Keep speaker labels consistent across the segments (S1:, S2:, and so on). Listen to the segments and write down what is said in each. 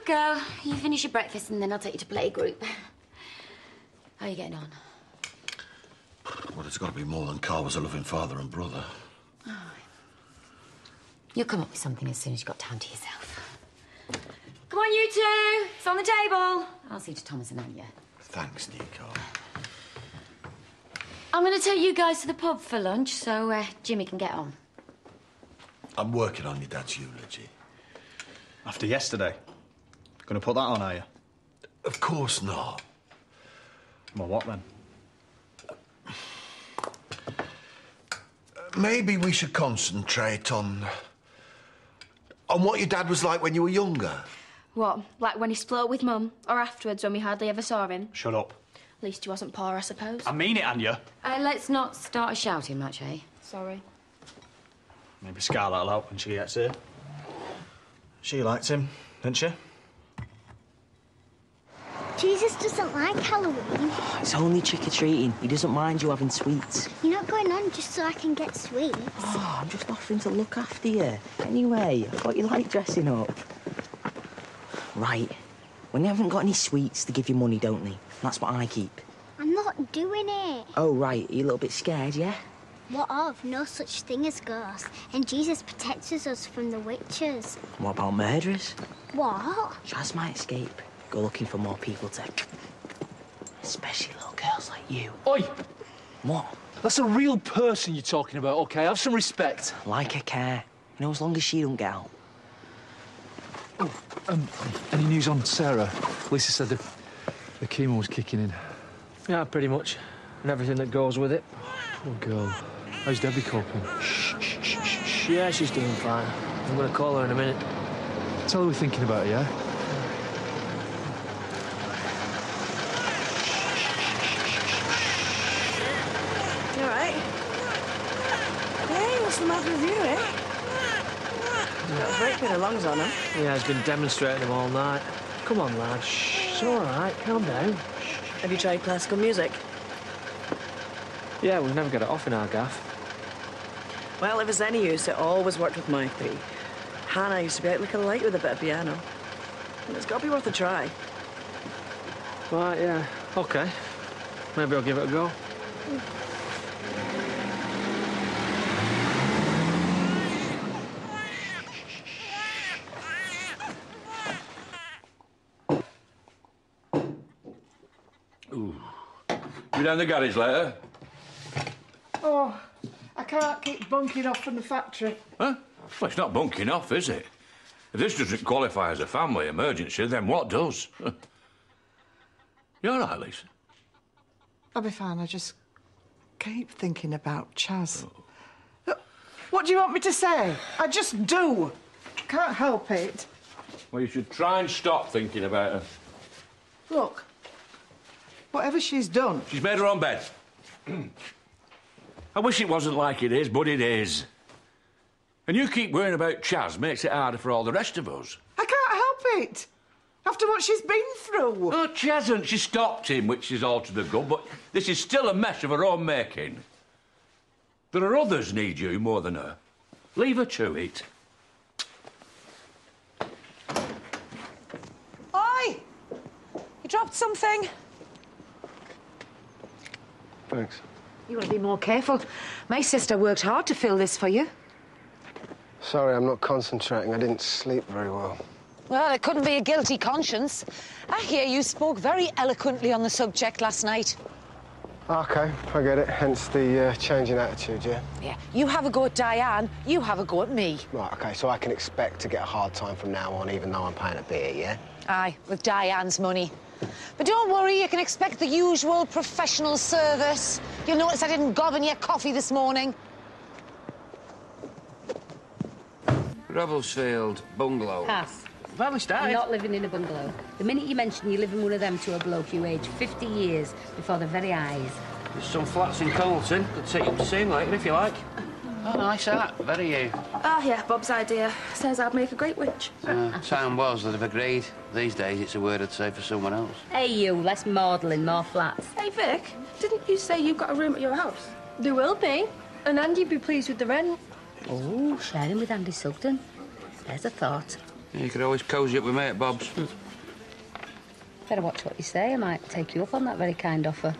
S1: could go. You finish your breakfast and then I'll take you to playgroup. How are you getting on?
S2: Well, it's got to be more than Carl was a loving father and brother.
S1: Oh. You'll come up with something as soon as you've got time to yourself. Come on, you two. It's on the table. I'll see to Thomas and Anya.
S2: Thanks, Nico.
S1: I'm going to take you guys to the pub for lunch so Jimmy can get on.
S2: I'm working on your dad's eulogy.
S3: After yesterday? Gonna put that on, are you?
S2: Of course not.
S3: Well, what then?
S2: Maybe we should concentrate on what your dad was like when you were younger.
S4: What, like when he split up with Mum? Or afterwards when we hardly ever saw him?
S3: Shut up.
S4: At least he wasn't poor, I suppose.
S3: I mean it, Anya.
S1: Let's not start a shouting match, eh?
S4: Sorry.
S3: Maybe Scarlett will help when she gets here. She liked him, didn't she?
S5: Jesus doesn't like Halloween.
S6: It's only trick-or-treating. He doesn't mind you having sweets.
S5: You're not going on just so I can get sweets.
S6: Oh, I'm just offering to look after you. Anyway, I thought you liked dressing up. Right. When they haven't got any sweets, they give you money, don't they? That's what I keep.
S5: I'm not doing it.
S6: Oh, right. Are you a little bit scared, yeah?
S5: What of? No such thing as ghosts. And Jesus protects us from the witches.
S6: What about murderers?
S5: What?
S6: Chaz might escape. Go looking for more people to... Especially little girls like you.
S7: Oi!
S6: What?
S7: That's a real person you're talking about, OK? Have some respect.
S6: Like I care. You know, as long as she don't get out.
S7: Oh, any news on Sarah? Lisa said the chemo was kicking in.
S8: Yeah, pretty much. And everything that goes with it.
S7: Poor girl. How's Debbie coping?
S8: Shh. Yeah, she's doing fine. I'm going to call her in a minute.
S7: Tell her we're thinking about her, yeah?
S9: You all right? Hey, what's the matter with you, eh? You've got a great bit of lungs on him.
S8: Yeah, he's been demonstrating them all night. Come on, lad. Shh. It's all right. Calm down.
S9: Have you tried classical music?
S8: Yeah, we've never got it off in our gaff.
S9: Well, if it's any use, it always worked with my three. Hannah used to be out like a light with a bit of piano. And it's got to be worth a try.
S8: Right, yeah. OK. Maybe I'll give it a go.
S10: Ooh. You down the garage later?
S11: Oh, I can't keep bunking off from the factory.
S10: Huh? Well, it's not bunking off, is it? If this doesn't qualify as a family emergency, then what does? You all right, Lisa?
S11: I'll be fine. I just keep thinking about Chaz. Oh. Look, what do you want me to say? I just do. Can't help it.
S10: Well, you should try and stop thinking about her.
S11: Look, whatever she's done...
S10: She's made her own bed. I wish it wasn't like it is, but it is. And you keep worrying about Chaz makes it harder for all the rest of us.
S11: I can't help it. After what she's been through.
S10: Oh, she hasn't. She stopped him, which is all to the good, but this is still a mess of her own making. There are others need you more than her. Leave her to it.
S9: Oi! You dropped something.
S7: Thanks.
S12: You want to be more careful. My sister worked hard to fill this for you.
S13: Sorry, I'm not concentrating. I didn't sleep very well.
S12: Well, it couldn't be a guilty conscience. I hear you spoke very eloquently on the subject last night.
S13: OK, I get it. Hence the change in attitude, yeah?
S12: Yeah. You have a go at Diane, you have a go at me.
S13: Right, OK, so I can expect to get a hard time from now on, even though I'm paying a beer, yeah?
S12: Aye, with Diane's money. But don't worry, you can expect the usual professional service. You'll notice I didn't gob in your coffee this morning.
S14: Ravelsfield bungalow.
S15: Pass.
S14: I've only started.
S15: I'm not living in a bungalow. The minute you mention you live in one of them to a bloke you age 50 years before their very eyes.
S14: There's some flats in Coulton. Could take you up to see 'em later if you like. Oh, nice that. Very you.
S4: Ah, yeah, Bob's idea. Says I'd make a great witch.
S14: Time was that have agreed. These days it's a word I'd say for someone else.
S15: Hey, you, less maudlin, more flats.
S4: Hey, Vic, didn't you say you've got a room at your house? There will be. And Andy'd be pleased with the rent.
S15: Oh, sharing with Andy Sugden. There's a thought.
S14: Yeah, you could always cosy up with me at Bob's.
S15: Better watch what you say. I might take you up on that very kind offer.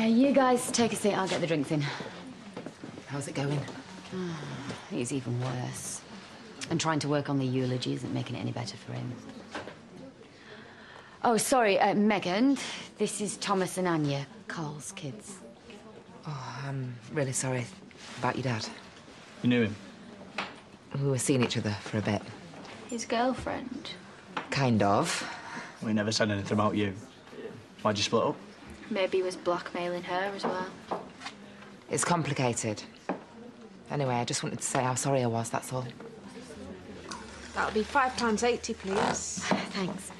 S1: You guys take a seat. I'll get the drinks in.
S6: How's it going?
S1: He's even worse. And trying to work on the eulogy isn't making it any better for him. Oh, sorry, Megan. This is Thomas and Anya, Carl's kids.
S6: Oh, I'm really sorry about your dad.
S3: You knew him?
S6: We were seeing each other for a bit.
S4: His girlfriend?
S6: Kind of.
S3: We never said anything about you. Why'd you split up?
S4: Maybe he was blackmailing her as well.
S6: It's complicated. Anyway, I just wanted to say how sorry I was, that's all.
S4: That'll be £5.80, please.
S1: Thanks.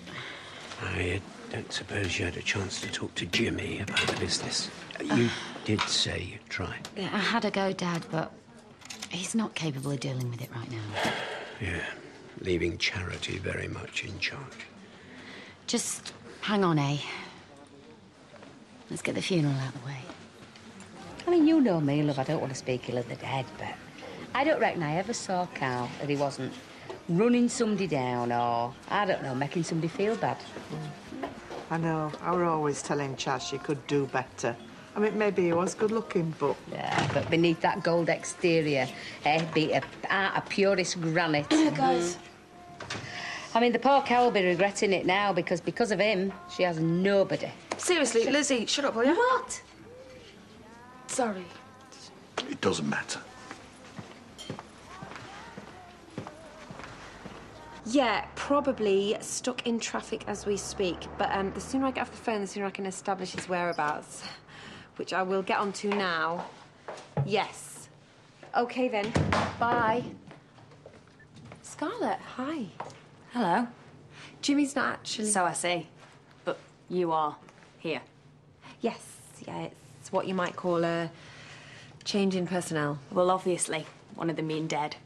S14: I don't suppose you had a chance to talk to Jimmy about the business. You did say you'd try.
S1: Yeah, I had a go, Dad, but he's not capable of dealing with it right now.
S14: Yeah, leaving Charity very much in charge.
S1: Just hang on, eh? Let's get the funeral out of the way.
S15: I mean, you know me, love. I don't want to speak ill of the dead, but I don't reckon I ever saw Carl that he wasn't running somebody down or, I don't know, making somebody feel bad.
S11: I know. I were always telling Chaz she could do better. I mean, maybe he was good-looking, but...
S15: Yeah, but beneath that gold exterior, beat a heart of purest granite.
S4: Guys.
S15: I mean, the poor cow will be regretting it now because of him, she has nobody.
S4: Seriously, Lizzie, shut up, will you?
S15: What?
S4: Sorry.
S2: It doesn't matter.
S4: Yeah, probably stuck in traffic as we speak. But the sooner I get off the phone, the sooner I can establish his whereabouts, which I will get onto now. Yes. OK, then. Bye. Scarlett, hi.
S16: Hello.
S4: Jimmy's not actually...
S16: So I see. But you are here.
S4: Yes, yeah, it's what you might call a change in personnel.
S16: Well, obviously, one of them being dead.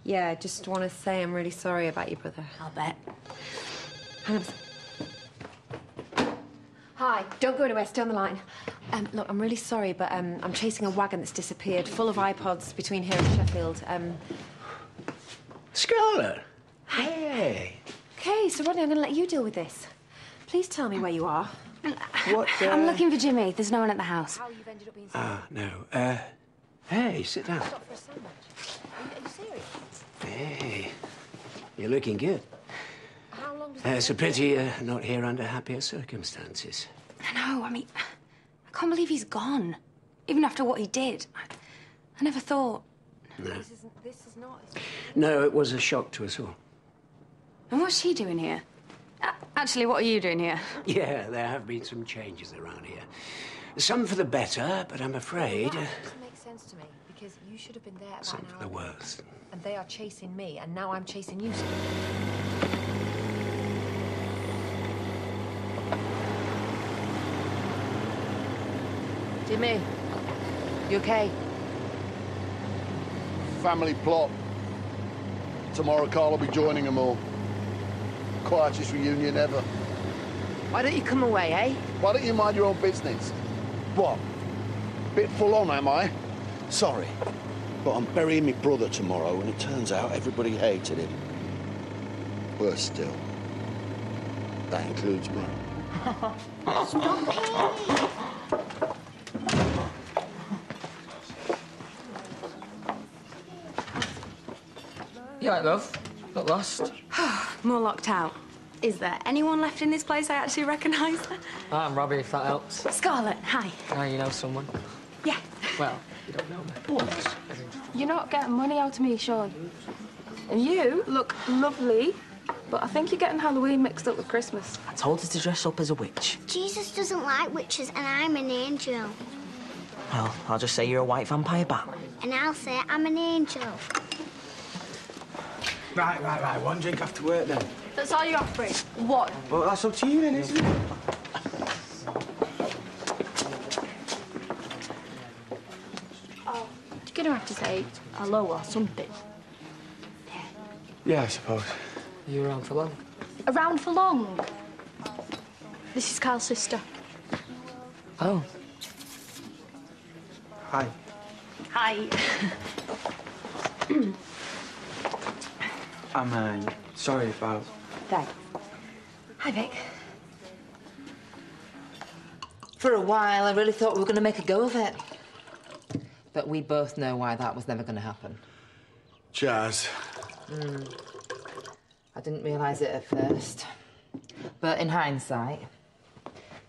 S4: Yeah, I just want to say I'm really sorry about your brother.
S16: I'll bet.
S4: Hang on a sec. Hi, don't go anywhere, stay on the line. Look, I'm really sorry, but I'm chasing a wagon that's disappeared, full of iPods between here and Sheffield.
S14: Scarlett! Hey!
S4: OK, so Rodney, I'm going to let you deal with this. Please tell me where you are.
S14: What,
S16: I'm looking for Jimmy. There's no one at the house.
S4: How you've ended up being
S14: no. Hey, sit down.
S4: Stop for a sandwich. Are you serious?
S14: Hey, you're looking good.
S4: How long does
S14: It's a pity you're not here under happier circumstances.
S16: I know. I mean, I can't believe he's gone. Even after what he did. I never thought.
S14: No.
S4: This is not...
S14: No, it was a shock to us all.
S16: And what's she doing here? Actually, what are you doing here?
S14: Yeah, there have been some changes around here. Some for the better, but I'm afraid...
S4: That doesn't make sense to me, because you should have been there about
S14: some
S4: an
S14: for
S4: hour
S14: the
S4: ago.
S14: worse.
S4: And they are chasing me, and now I'm chasing you.
S1: Jimmy, you OK?
S17: Family plot. Tomorrow Carl will be joining them all. Quietest reunion ever.
S1: Why don't you come away, eh?
S17: Why don't you mind your own business? What? Bit full on, am I? Sorry, but I'm burying my brother tomorrow, and it turns out everybody hated him. Worse still, that includes me.
S6: You all right, love? Not lost?
S16: More locked out. Is there anyone left in this place I actually recognise?
S8: I'm Robbie, if that helps.
S16: Scarlett, hi.
S8: Now you know someone.
S16: Yeah.
S8: Well, you don't know me.
S4: You're not getting money out of me, Sean. And you look lovely, but I think you're getting Halloween mixed up with Christmas.
S6: I told her to dress up as a witch.
S5: Jesus doesn't like witches, and I'm an angel.
S6: Well, I'll just say you're a white vampire bat.
S5: And I'll say I'm an angel.
S3: Right. One drink after work, then.
S4: That's all you're offering? What?
S3: Well, that's up to you, then, isn't it?
S4: Oh, you're gonna have to say hello or something.
S18: Yeah, I suppose.
S19: Are you around for long?
S20: Around for long? This is Carl's sister.
S19: Oh. Hi.
S20: Hi.
S18: I'm sorry about...
S15: Thanks.
S4: Hi, Vic.
S6: For a while, I really thought we were going to make a go of it. But we both know why that was never going to happen.
S2: Chaz.
S6: I didn't realise it at first. But in hindsight,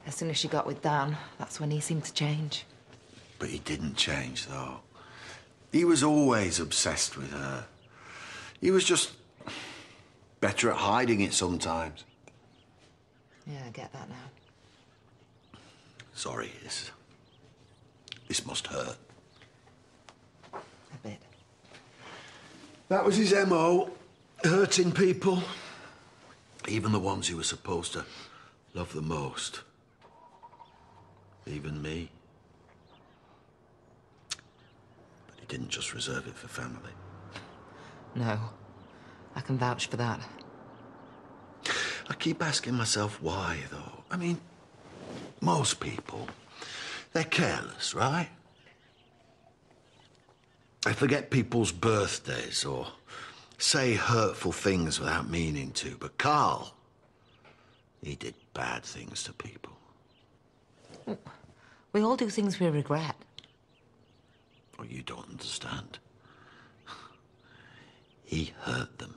S6: as soon as she got with Dan, that's when he seemed to change.
S2: But he didn't change, though. He was always obsessed with her. He was just better at hiding it sometimes.
S6: Yeah, I get that now.
S2: Sorry, this must hurt.
S6: A bit.
S2: That was his MO, hurting people. Even the ones who were supposed to love the most. Even me. But he didn't just reserve it for family.
S6: No, I can vouch for that.
S2: I keep asking myself why, though. I mean, most people, they're careless, right? They forget people's birthdays or say hurtful things without meaning to. But Carl, he did bad things to people.
S6: We all do things we regret.
S2: Oh, you don't understand. He hurt them.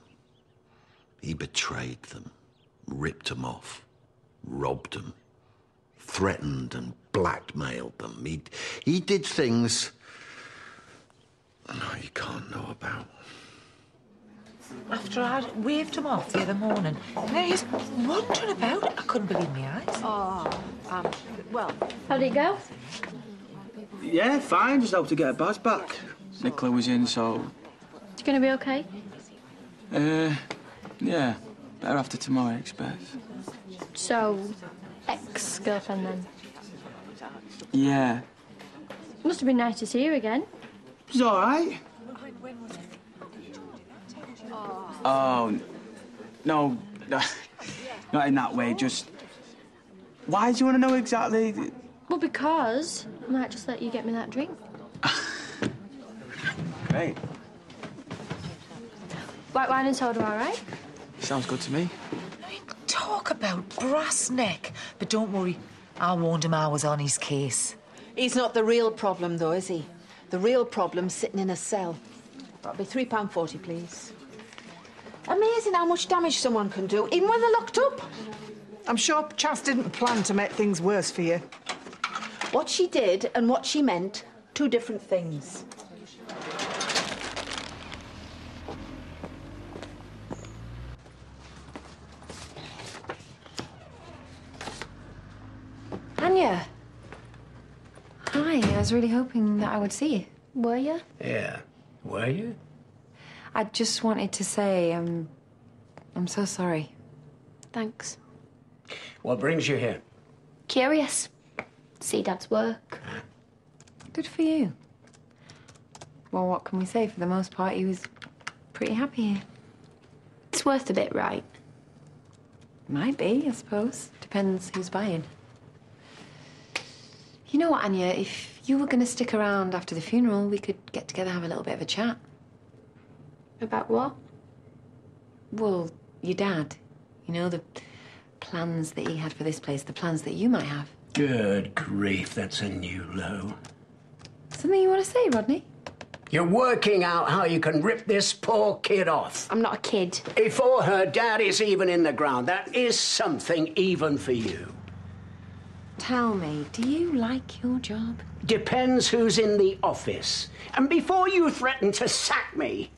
S2: He betrayed them, ripped them off, robbed them, threatened and blackmailed them. He did things you can't know about.
S6: After I'd waved him off the other morning, there he is wandering about. I couldn't believe my eyes.
S4: Oh, well.
S20: How'd it go?
S18: Yeah, fine. Just hope to get a badge back. Nicola was in, so...
S20: You gonna be okay?
S18: Yeah. Better after tomorrow, I expect.
S20: So, ex-girlfriend then?
S18: Yeah.
S20: Must have been nice to see you again.
S18: It was all right. Oh, no, not in that way, just... Why do you want to know exactly?
S20: Well, because I might just let you get me that drink.
S18: Great.
S20: White wine and soda, all right?
S18: Sounds good to me.
S6: Talk about brass neck. But don't worry, I warned him I was on his case.
S12: He's not the real problem, though, is he? The real problem's sitting in a cell. That'll be £3.40, please. Amazing how much damage someone can do, even when they're locked up.
S11: I'm sure Chas didn't plan to make things worse for you.
S12: What she did and what she meant, two different things.
S4: Anya. Hi, I was really hoping that I would see you.
S20: Were you?
S14: Yeah. Were you?
S4: I just wanted to say, I'm so sorry.
S20: Thanks.
S14: What brings you here?
S20: Curious. See Dad's work.
S4: Good for you. Well, what can we say? For the most part, he was pretty happy here.
S20: It's worth a bit, right?
S4: Might be, I suppose. Depends who's buying. You know what, Anya? If you were going to stick around after the funeral, we could get together, have a little bit of a chat.
S20: About what?
S4: Well, your dad. You know, the plans that he had for this place, the plans that you might have.
S14: Good grief, that's a new low.
S4: Something you want to say, Rodney?
S14: You're working out how you can rip this poor kid off.
S20: I'm not a kid.
S14: Before her dad is even in the ground, that is something even for you.
S4: Tell me, do you like your job?
S14: Depends who's in the office. And before you threaten to sack me...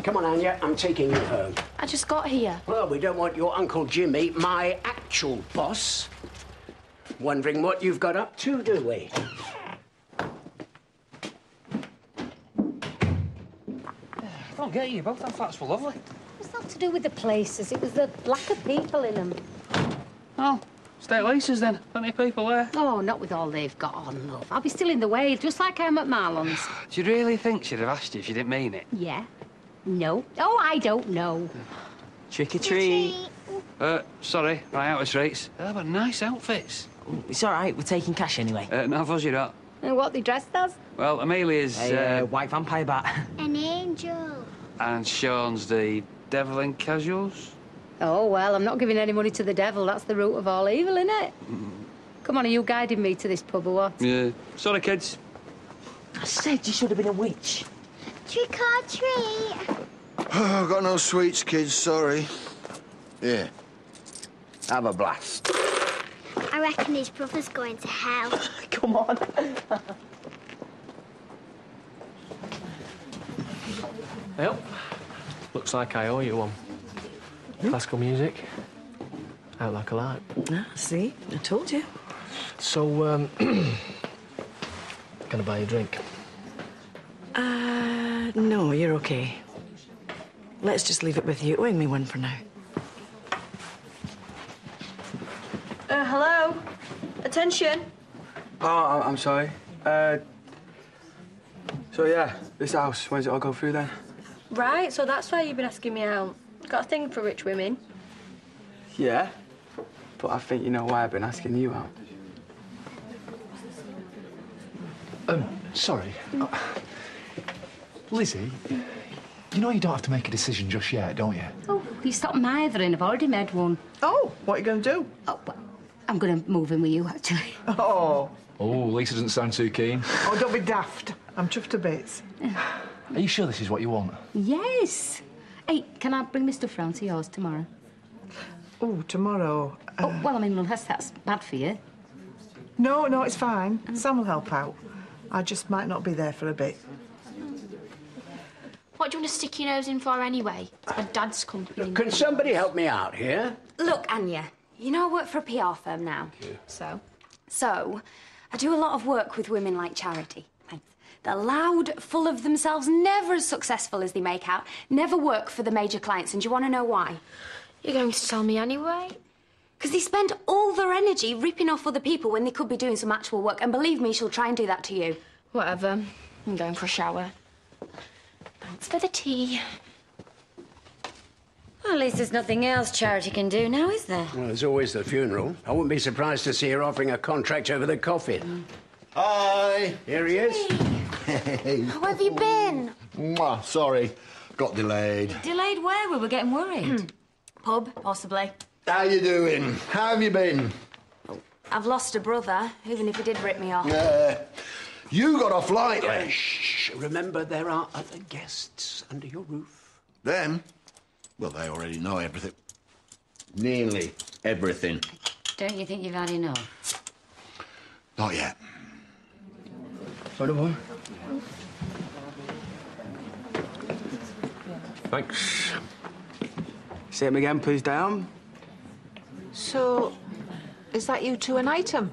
S14: Come on, Anya, I'm taking you home.
S20: I just got here.
S14: Well, we don't want your Uncle Jimmy, my actual boss, wondering what you've got up to, do we?
S19: I don't get you. Both our flats were lovely.
S15: It's not to do with the places. It was the lack of people in them.
S19: Oh, Stay at Lisa's then. Plenty of people there.
S15: Oh, not with all they've got on, love. I'll be still in the way, just like I am at Marlon's.
S19: Do you really think she'd have asked you if you didn't mean it?
S15: Yeah. No. Oh, I don't know.
S6: Trick or treat.
S19: Sorry, right out of streets. Oh, but nice outfits.
S6: It's all right, we're taking cash anyway.
S19: No, fuzz you not.
S15: And what they dressed as?
S19: Well, Amelia's...
S6: white vampire bat.
S5: An angel.
S19: And Sean's the devil in casuals.
S15: Oh, well, I'm not giving any money to the devil. That's the root of all evil, isn't it? Come on, are you guiding me to this pub or what?
S19: Yeah. Sorry, kids.
S6: I said you should have been a witch.
S5: Trick or treat.
S2: Oh, I've got no sweets, kids, sorry. Here. Have a blast.
S5: I reckon his brother's going to hell.
S6: Come on.
S8: Well, looks like I owe you one. Classical music. Out like a light.
S9: Ah, see? I told you.
S8: So, gonna buy you a drink?
S9: No, you're okay. Let's just leave it with you. Wing me one for now.
S4: Hello? Attention.
S18: Oh, I'm sorry. So, yeah, this house, when's it all go through then?
S4: Right, so that's why you've been asking me out. Got a thing for rich women.
S18: Yeah, but I think you know why I've been asking you out.
S7: Sorry. Lizzie, you know you don't have to make a decision just yet, don't you?
S15: Oh, you stop mithering. I've already made one.
S11: Oh, what are you going to do?
S15: Oh, well, I'm going to move in with you, actually.
S11: Oh.
S7: Oh, Lisa doesn't sound too keen.
S11: Oh, don't be daft. I'm chuffed to bits.
S7: Are you sure this is what you want?
S15: Yes. Hey, can I bring my stuff round to yours tomorrow?
S11: Oh, tomorrow.
S15: Oh, well, I mean, unless that's bad for you.
S11: No, it's fine. Sam will help out. I just might not be there for a bit.
S20: What do you want to stick your nose in for anyway? My dad's company.
S14: Can somebody help me out here?
S1: Look, Anya, you know I work for a PR firm now. So, I do a lot of work with women like Charity. They're loud, full of themselves, never as successful as they make out, never work for the major clients, and do you want to know why?
S20: You're going to tell me anyway?
S1: Because they spend all their energy ripping off other people when they could be doing some actual work, and believe me, she'll try and do that to you.
S20: Whatever. I'm going for a shower. Thanks for the tea.
S1: Well, at least there's nothing else Charity can do now, is there?
S14: Well, there's always the funeral. I wouldn't be surprised to see her offering a contract over the coffin.
S2: Hi.
S14: Here he is.
S20: How have you been?
S2: Mwah, sorry. Got delayed.
S1: Delayed where? We were getting worried. Pub, possibly.
S2: How you doing? How have you been?
S1: I've lost a brother, even if he did rip me off.
S2: You got off lightly.
S14: Shh. Remember, there are other guests under your roof.
S2: Them? Well, they already know everything. Nearly everything.
S1: Don't you think you've had enough?
S2: Not yet.
S18: Soda boy.
S10: Thanks.
S18: Say him again, please, down.
S12: So, is that you two an item?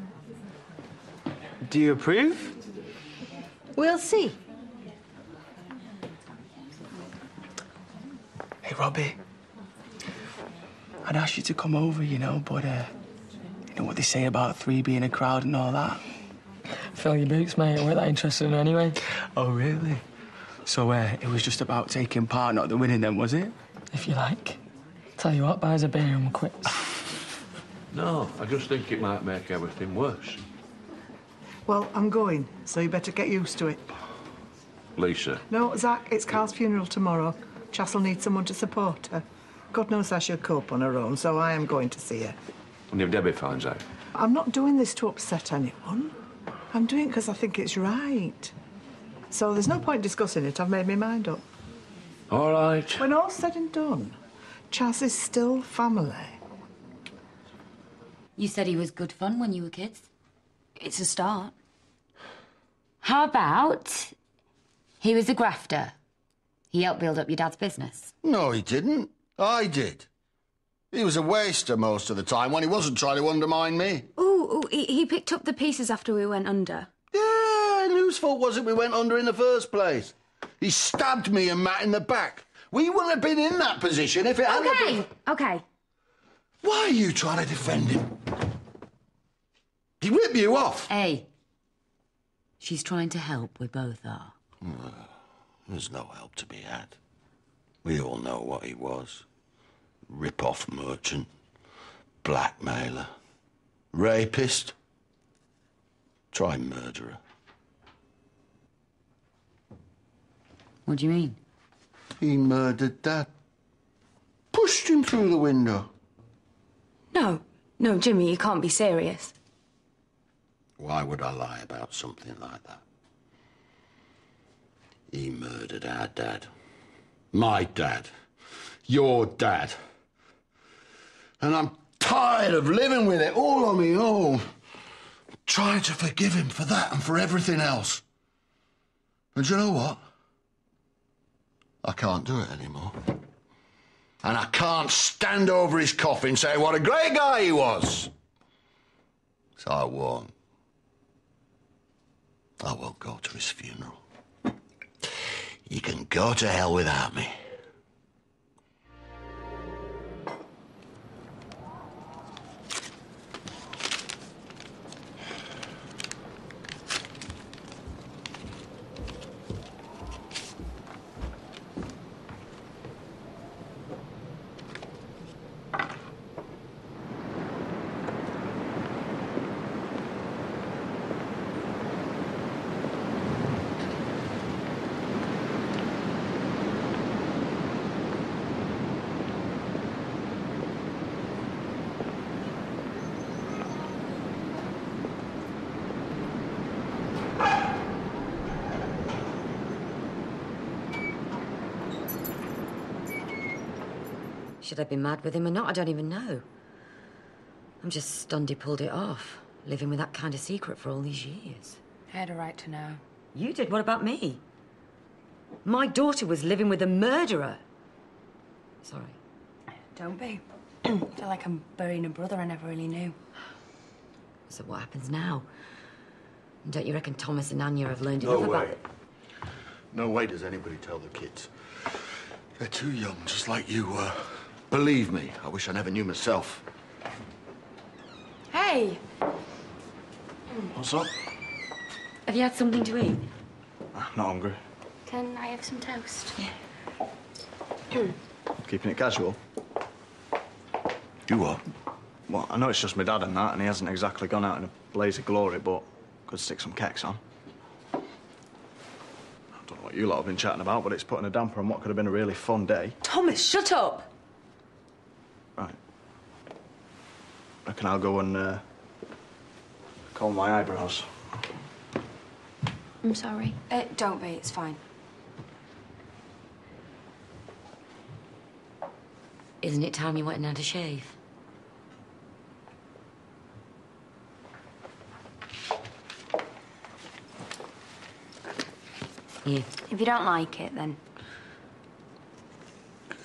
S18: Do you approve?
S12: We'll see.
S18: Hey, Robbie. I'd asked you to come over, you know, but, you know what they say about three being a crowd and all that?
S19: Fill your boots, mate. I weren't that interested in her anyway.
S18: Oh, really? So, it was just about taking part, not the winning then, was it?
S19: If you like. Tell you what, buy us a beer and we're quits.
S10: No, I just think it might make everything worse.
S11: Well, I'm going, so you better get used to it.
S10: Lisa.
S11: No, Zach, it's Carl's funeral tomorrow. Chas will need someone to support her. God knows how she'll cope on her own, so I am going to see her.
S10: And if Debbie finds out?
S11: I'm not doing this to upset anyone. I'm doing it because I think it's right. So there's no point discussing it. I've made my mind up.
S10: All right.
S11: When all's said and done, Chas is still family.
S1: You said he was good fun when you were kids. It's a start. How about he was a grafter? He helped build up your dad's business.
S2: No, he didn't. I did. He was a waster most of the time when he wasn't trying to undermine me.
S1: Ooh, he picked up the pieces after we went under.
S2: Yeah, and whose fault was it we went under in the first place? He stabbed me and Matt in the back. We wouldn't have been in that position if it hadn't been...
S1: Okay.
S2: Why are you trying to defend him? He ripped you off.
S15: Hey. She's trying to help, we both are.
S2: There's no help to be had. We all know what he was. Rip-off merchant, blackmailer, rapist, try murderer.
S15: What do you mean?
S2: He murdered Dad. Pushed him through the window.
S16: No, Jimmy, you can't be serious.
S2: Why would I lie about something like that? He murdered our dad. My dad. Your dad. And I'm tired of living with it all on my own. Trying to forgive him for that and for everything else. And you know what? I can't do it anymore. And I can't stand over his coffin saying what a great guy he was. So I won't. I won't go to his funeral. You can go to hell without me.
S15: Should I be mad with him or not? I don't even know. I'm just stunned he pulled it off, living with that kind of secret for all these years.
S16: I had a right to know.
S15: You did? What about me? My daughter was living with a murderer. Sorry.
S16: Don't be. I feel like I'm burying a brother I never really knew.
S15: So what happens now? Don't you reckon Thomas and Anya have learned
S2: No
S15: enough
S2: way.
S15: about it?
S2: No way does anybody tell the kids. They're too young, just like you were. Believe me, I wish I never knew myself.
S16: Hey!
S3: What's up?
S15: Have you had something to eat?
S3: Not hungry.
S20: Can I have some toast?
S3: Keeping it casual.
S2: You what?
S3: Well, I know it's just my dad and that, and he hasn't exactly gone out in a blaze of glory, but could stick some keks on. I don't know what you lot have been chatting about, but it's putting a damper on what could have been a really fun day.
S16: Thomas, shut up!
S3: Right. Reckon I'll go and comb my eyebrows.
S20: I'm sorry.
S16: Don't be, it's fine.
S15: Isn't it time you went and had a shave? Yeah.
S16: If you don't like it, then...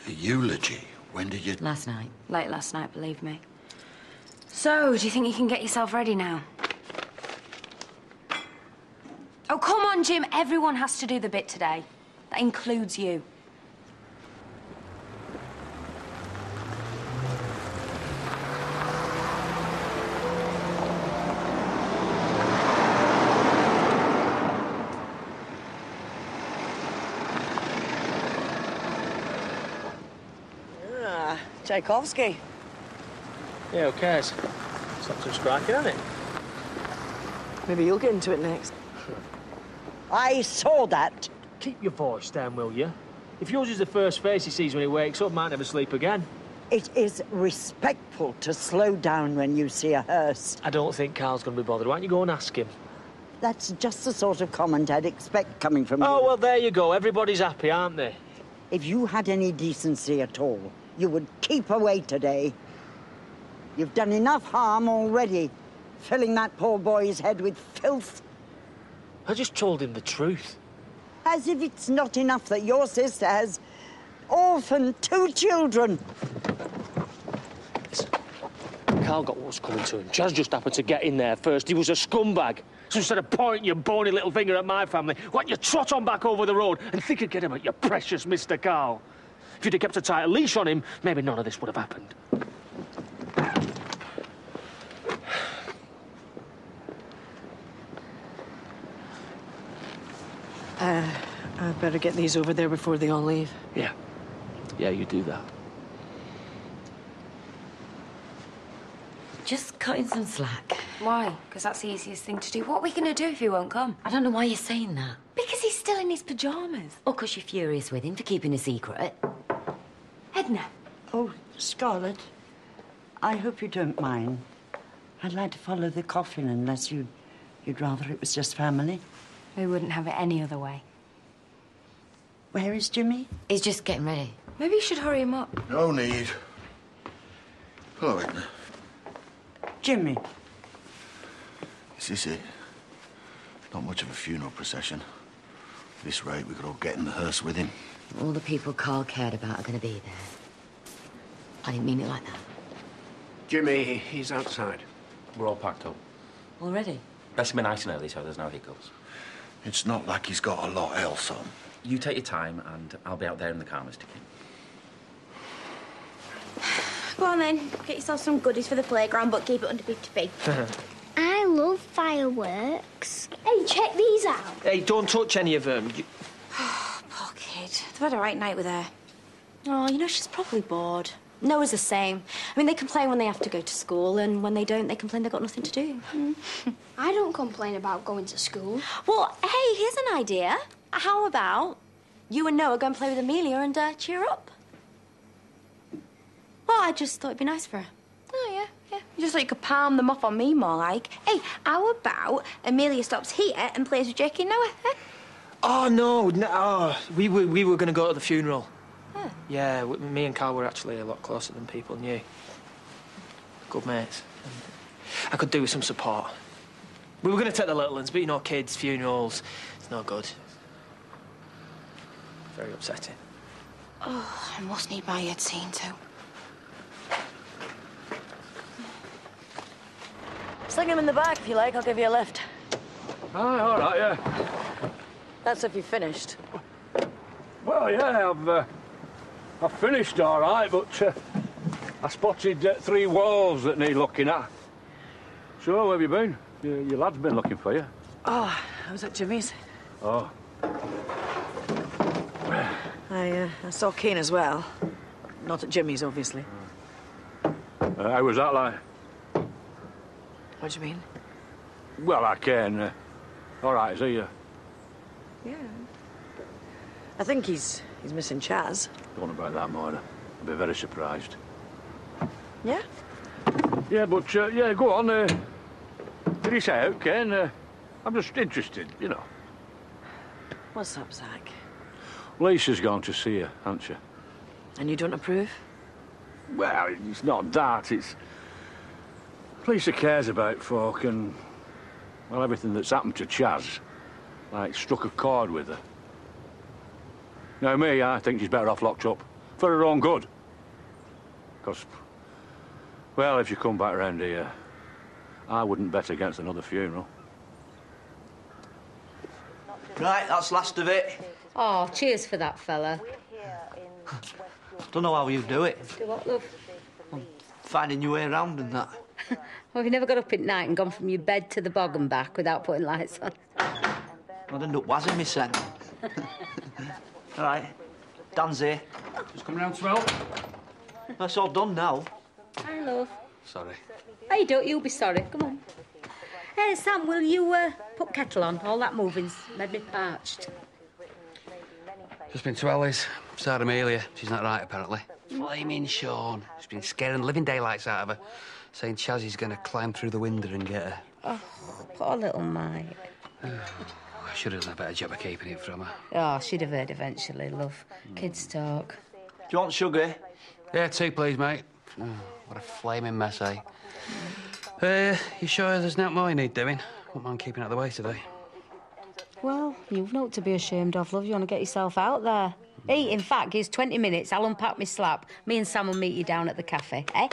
S2: A eulogy? When did you...
S15: Last night.
S16: Late last night, believe me. So, do you think you can get yourself ready now? Oh, come on, Jim. Everyone has to do the bit today. That includes you.
S9: Tchaikovsky.
S8: Yeah, who cares? Something striking, isn't it?
S9: Maybe you'll get into it next.
S21: I saw that.
S8: Keep your voice down, will you? If yours is the first face he sees when he wakes up, might never sleep again.
S21: It is respectful to slow down when you see a hearse.
S8: I don't think Carl's going to be bothered. Why don't you go and ask him?
S21: That's just the sort of comment I'd expect coming from you.
S8: Oh, well, there you go. Everybody's happy, aren't they?
S21: If you had any decency at all, you would keep away today. You've done enough harm already, filling that poor boy's head with filth.
S8: I just told him the truth.
S21: As if it's not enough that your sister has orphaned 2 children.
S8: Carl got what was coming to him. Jazz just happened to get in there first. He was a scumbag. So instead of pointing your bony little finger at my family, why don't you trot on back over the road and think again about your precious Mr. Carl? If you'd have kept a tighter leash on him, maybe none of this would have happened.
S9: I'd better get these over there before they all leave.
S8: Yeah. Yeah, you do that.
S13: Just cutting some slack.
S1: Why? Because that's the easiest thing to do. What are we going to do if he won't come?
S13: I don't know why you're saying that.
S1: Because he's still in his pyjamas.
S13: Or because you're furious with him for keeping a secret.
S1: Edna.
S21: Oh, Scarlett, I hope you don't mind. I'd like to follow the coffin unless you'd rather it was just family.
S1: We wouldn't have it any other way.
S21: Where is Jimmy?
S13: He's just getting ready.
S1: Maybe you should hurry him up.
S2: No need. Hello, Edna.
S21: Jimmy.
S2: Is this it? Not much of a funeral procession. At this rate, we could all get in the hearse with him.
S13: All the people Carl cared about are going to be there. I didn't mean it like that.
S14: Jimmy, he's outside.
S22: We're all packed up.
S13: Already?
S22: Best be nice and early so there's no hiccups.
S2: It's not like he's got a lot else on.
S22: You take your time and I'll be out there in the car, Mr. King.
S20: Go on then, get yourself some goodies for the playground, but keep it under 50p.
S5: I love fireworks. Hey, check these out.
S8: Hey, don't touch any of them.
S20: Poor kid. They've had a right night with her. Oh, you know, she's probably bored. Noah's the same. I mean, they complain when they have to go to school, and when they don't, they complain they've got nothing to do.
S5: I don't complain about going to school.
S20: Well, hey, here's an idea. How about you and Noah go and play with Amelia and cheer her up? Well, I just thought it'd be nice for her. Oh, yeah, yeah. You just thought you could palm them off on me more like. Hey, how about Amelia stops here and plays with Jackie and Noah, eh?
S8: Oh, no. We were going to go to the funeral. Huh. Yeah, me and Carl were actually a lot closer than people knew. Good mates. And I could do with some support. We were going to take the little ones, but you know, kids, funerals, it's no good. Very upsetting.
S20: Oh, I must need my head seen too.
S9: Sling him in the back if you like. I'll give you a lift.
S10: Aye, all right, yeah.
S9: That's if you've finished.
S10: Well, yeah, I've finished all right, but I spotted 3 walls that need looking at. So, where have you been? Your lad's been looking for you.
S9: Oh, I was at Jimmy's.
S10: Oh.
S9: I saw Keen as well. Not at Jimmy's, obviously.
S10: How was that like?
S9: What do you mean?
S10: Well, I can. All right, is he?
S9: Yeah. I think he's missing Chaz.
S10: Don't know about that, Moira. I'd be very surprised.
S9: Yeah?
S10: Yeah, but, yeah, go on. Did he say out, Ken? I'm just interested, you know.
S9: What's up, Zach?
S10: Lisa's gone to see her, hasn't she?
S9: And you don't approve?
S10: Well, it's not that, it's... Lisa cares about folk and, well, everything that's happened to Chaz, like, struck a chord with her. Now, me, I think she's better off locked up, for her own good. Because, well, if you come back round here, I wouldn't bet against another funeral.
S6: Right, that's last of it.
S15: Oh, cheers for that, fella.
S6: Don't know how you do it.
S15: Do what, love?
S6: Finding your way around and that.
S15: Well, have you never got up at night and gone from your bed to the bog and back without putting lights on?
S6: I'd end up wazzing me sen. All right, Dan's here.
S22: Just come round to help.
S6: That's all done now.
S15: Hi, love.
S22: Sorry.
S15: Hey, don't you be sorry. Come on. Hey, Sam, will you put kettle on? All that moving's made me parched.
S19: Just been to Ellie's. Sarah Amelia. She's not right, apparently. Flaming Sean. She's been scaring the living daylights out of her, saying Chazzy's going to climb through the window and get her.
S15: Oh, poor little mate.
S19: I should have done a better job of keeping it from her.
S15: Oh, she'd have heard eventually, love. Kids talk.
S6: Do you want sugar?
S19: Yeah, 2, please, mate. Oh, what a flaming mess, eh? You sure there's nothing more you need doing? Won't mind keeping out of the way today.
S15: Well, you've not to be ashamed of, love. You want to get yourself out there. Hey, in fact, here's 20 minutes. I'll unpack my slab. Me and Sam will meet you down at the cafe, eh?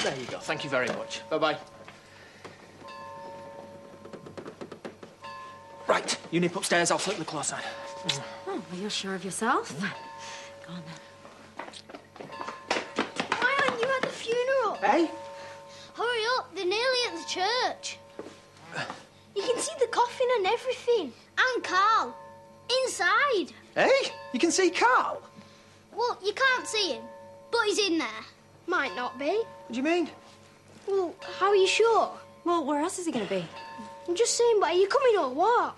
S4: There you go. Thank you very much. Bye-bye. Right, you nip upstairs. I'll flip the clothes on.
S20: Oh, well, you're sure of yourself. Go on, then.
S5: Why aren't you at the funeral?
S4: Hey?
S5: Hurry up, they're nearly at the church. You can see the coffin and everything. And Carl. Inside.
S4: Hey? You can see Carl?
S5: Well, you can't see him, but he's in there. Might not be.
S4: What do you mean?
S5: Well, how are you sure?
S20: Well, where else is he going to be?
S5: I'm just saying, but are you coming or what?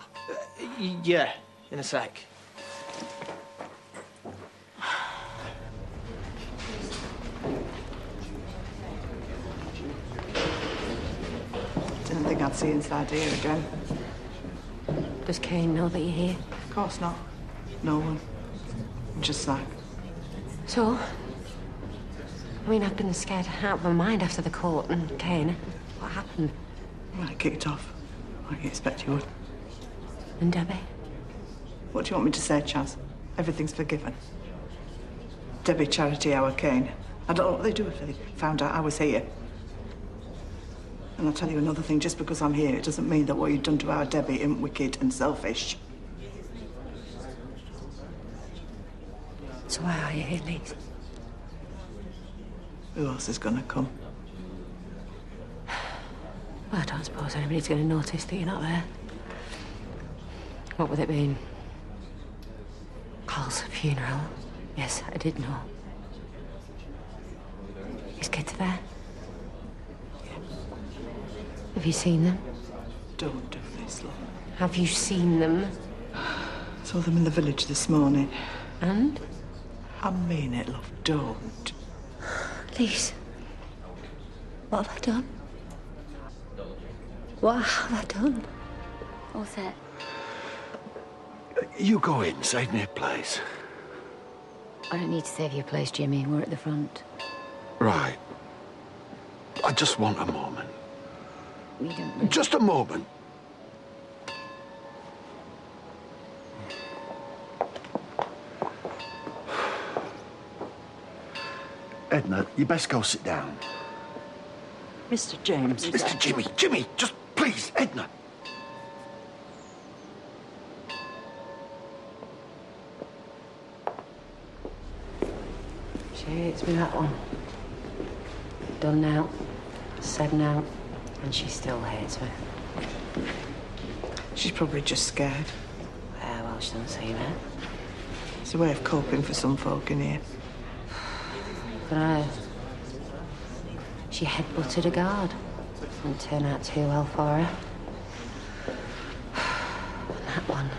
S4: Yeah, in a sec.
S11: Didn't think I'd see inside here again.
S15: Does Kane know that you're here?
S11: Of course not. No one. Just that.
S15: So? I mean, I've been scared out of my mind after the court and Kane. What happened?
S11: Well, I kicked off. Like you expect you would.
S15: And Debbie?
S11: What do you want me to say, Chaz? Everything's forgiven. Debbie, Charity, our Kane. I don't know what they'd do if they found out I was here. And I'll tell you another thing, just because I'm here, it doesn't mean that what you've done to our Debbie isn't wicked and selfish.
S15: So why are you here, Lise?
S11: Who else is gonna come?
S15: Well, I don't suppose anybody's going to notice that you're not there. What with it being Carl's funeral? Yes, I did know. His kids are there. Have you seen them?
S11: Don't do this, love.
S15: Have you seen them?
S11: Saw them in the village this morning.
S15: And?
S11: I mean it, love. Don't.
S15: Lise, what have I done? What have I done?
S20: What's it?
S2: You go in, save me a place.
S15: I don't need to save your place, Jimmy. We're at the front.
S2: Right. I just want a moment.
S15: We don't really...
S2: Just a moment. Edna, you best go sit down.
S21: Mr. James.
S2: Mr. Jimmy, just please, Edna.
S15: She hates me, that one. Done now, said now, and she still hates me.
S11: She's probably just scared.
S15: Yeah, well, she doesn't seem it.
S11: It's a way of coping for some folk in here.
S15: But she headbutted a guard. Didn't turn out too well for her. And that one.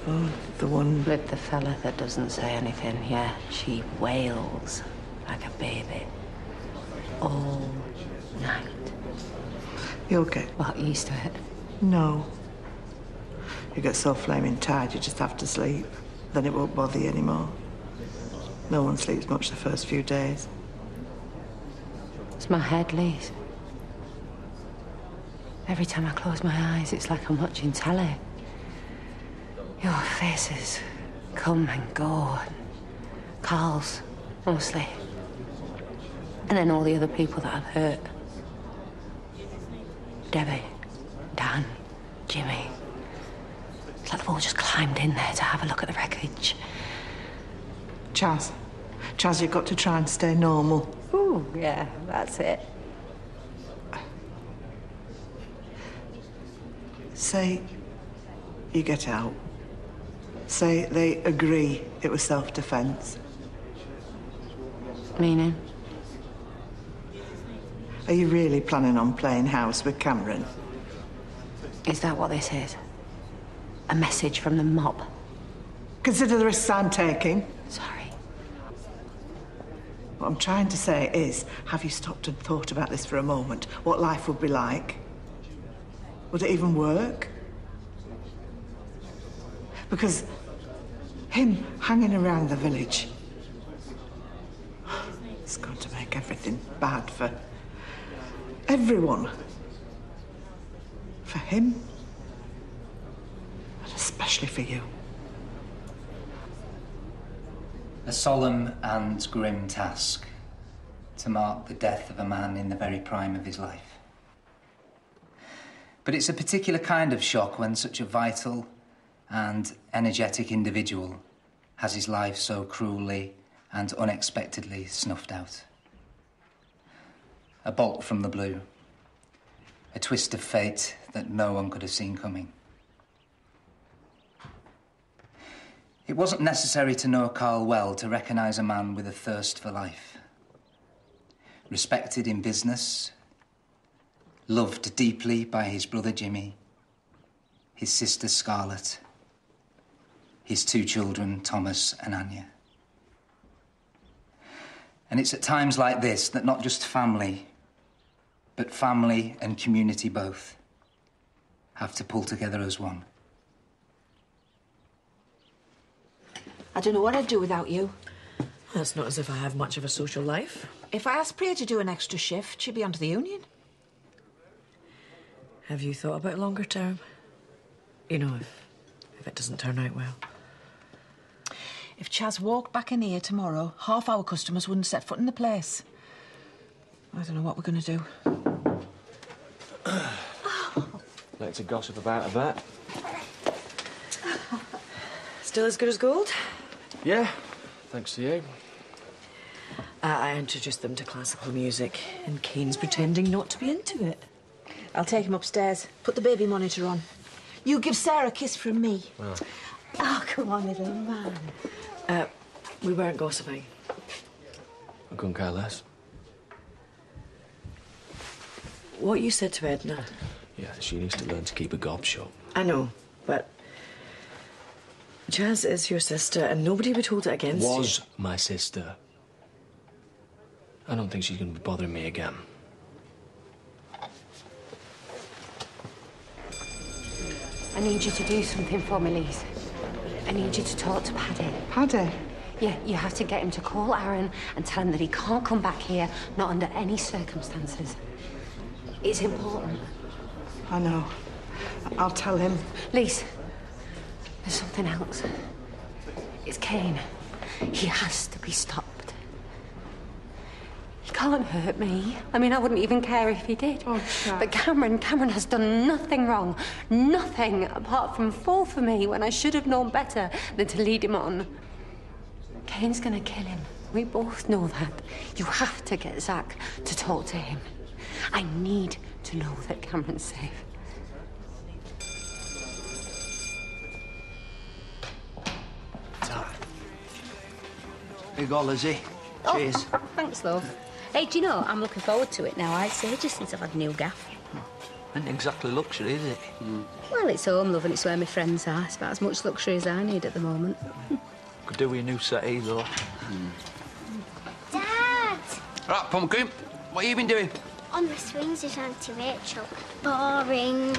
S11: Oh, the one...
S15: With the fella that doesn't say anything, yeah. She wails like a baby. All night.
S11: You'll get...
S15: What, used to it?
S11: No. You get so flaming tired, you just have to sleep. Then it won't bother you anymore. No one sleeps much the first few days.
S15: It's my head, Lise. Every time I close my eyes, it's like I'm watching telly. Your faces come and go. And Carl's, mostly. And then all the other people that I've hurt. Debbie, Dan, Jimmy. It's like they've all just climbed in there to have a look at the wreckage.
S11: Chaz, you've got to try and stay normal.
S15: Ooh, yeah, that's it.
S11: Say you get out. Say they agree it was self-defense.
S15: Meaning?
S11: Are you really planning on playing house with Cameron?
S15: Is that what this is? A message from the mob?
S11: Consider the risks I'm taking.
S15: Sorry.
S11: What I'm trying to say is, have you stopped and thought about this for a moment? What life would be like? Would it even work? Because him hanging around the village, it's going to make everything bad for everyone. For him, and especially for you.
S17: A solemn and grim task
S7: to mark the death of a man in the very prime of his life. But it's a particular kind of shock when such a vital and energetic individual has his life so cruelly and unexpectedly snuffed out. A bolt from the blue. A twist of fate that no one could have seen coming. It wasn't necessary to know Carl well to recognise a man with a thirst for life. Respected in business, loved deeply by his brother Jimmy, his sister Scarlett, his 2 children, Thomas and Anya. And it's at times like this that not just family, but family and community both have to pull together as one.
S12: I don't know what I'd do without you.
S9: Well, it's not as if I have much of a social life.
S12: If I asked Priya to do an extra shift, she'd be onto the union.
S9: Have you thought about longer term? You know, if it doesn't turn out well.
S12: If Chaz walked back in here tomorrow, half our customers wouldn't set foot in the place. I don't know what we're going to do.
S3: Like to gossip about a vet.
S9: Still as good as gold?
S3: Yeah, thanks to you.
S9: I introduced them to classical music, and Kane's pretending not to be into it.
S12: I'll take him upstairs. Put the baby monitor on. You give Sarah a kiss from me.
S3: Oh.
S12: Oh, come on, little man.
S9: We weren't gossiping.
S3: I couldn't care less.
S9: What you said to Edna.
S3: Yeah, she needs to learn to keep a gob shut.
S9: I know, but Chaz is your sister, and nobody would hold it against you.
S3: Was my sister. I don't think she's going to be bothering me again.
S15: I need you to do something for me, Lise. I need you to talk to Paddy.
S11: Paddy?
S15: Yeah, you have to get him to call Aaron and tell him that he can't come back here, not under any circumstances. It's important.
S11: I know. I'll tell him.
S15: Lise, there's something else. It's Kane. He has to be stopped. He can't hurt me. I mean, I wouldn't even care if he did.
S11: Oh,
S15: but Cameron has done nothing wrong. Nothing apart from fall for me when I should have known better than to lead him on. Kane's gonna kill him. We both know that. You have to get Zach to talk to him. I need to know that Cameron's safe.
S2: Here you go, Lizzie.
S17: Oh,
S2: Cheers.
S17: Thanks, love. Hey, do you know, I'm looking forward to it now. It's ages since I've had a new gaff.
S2: Ain't exactly luxury, is it?
S17: Well, it's home, love, and it's where my friends are. It's about as much luxury as I need at the moment.
S2: Could do with a new settee, though.
S5: Dad!
S19: Right, Pumpkin, what have you been doing?
S5: On the swings with Auntie Rachel. Boring.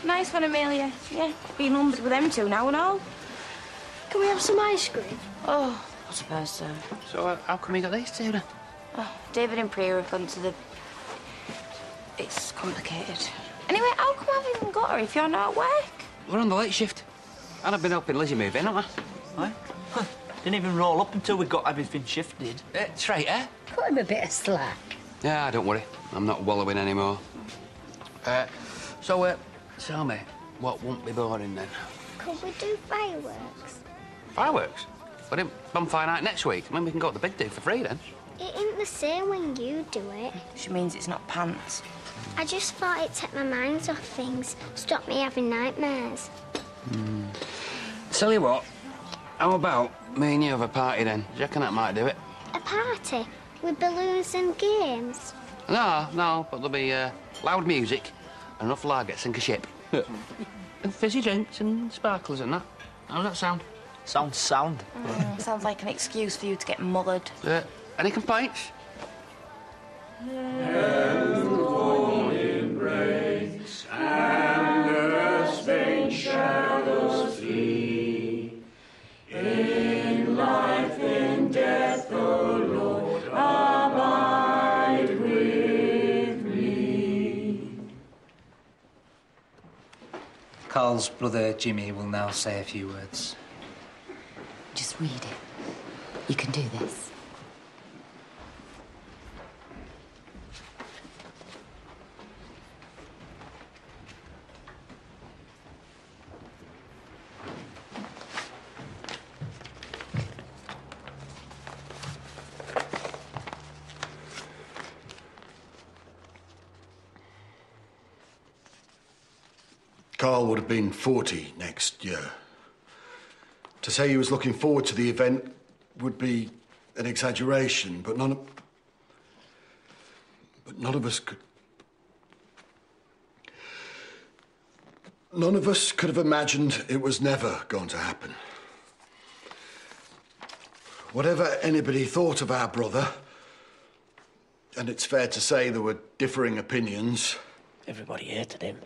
S20: Nice one, Amelia. Yeah, being humbled with them two now and all.
S5: Can we have some ice cream?
S20: Oh, I suppose so.
S19: So, how come you got these two then?
S20: Oh, David and Priya have gone to the... It's complicated. Anyway, how come I haven't even got her if you're not at work?
S19: We're on the late shift. And I've been helping Lizzie move in, haven't I?
S6: What? Huh. Didn't even roll up until we got everything shifted.
S19: Straight, eh?
S17: Cut him a bit of slack.
S19: Yeah, don't worry. I'm not wallowing anymore. So, tell me, what won't be boring then?
S5: Could we do fireworks?
S19: Fireworks? But bonfire night next week. I mean, we can go to the big do for free then.
S5: It ain't the same when you do it.
S20: She means it's not pants.
S5: I just thought it'd take my mind off things, stop me having nightmares.
S19: Tell you what, how about me and you have a party then? Do you reckon that might do it?
S5: A party? With balloons and games?
S19: No, but there'll be loud music and enough lager to sink a ship. And fizzy drinks and sparklers and that. How's that sound?
S6: Sounds sound.
S20: Sounds like an excuse for you to get mothered.
S19: Any complaints?
S10: Breaks and the Spain shadows flee. In life, in death, O Lord, abide with me.
S7: Carl's brother Jimmy will now say a few words.
S15: Just read it. You can do this.
S16: Carl would have been 40 next year. To say he was looking forward to the event would be an exaggeration, but none of us could... None of us could have imagined it was never going to happen. Whatever anybody thought of our brother, and it's fair to say there were differing opinions...
S14: Everybody hated him.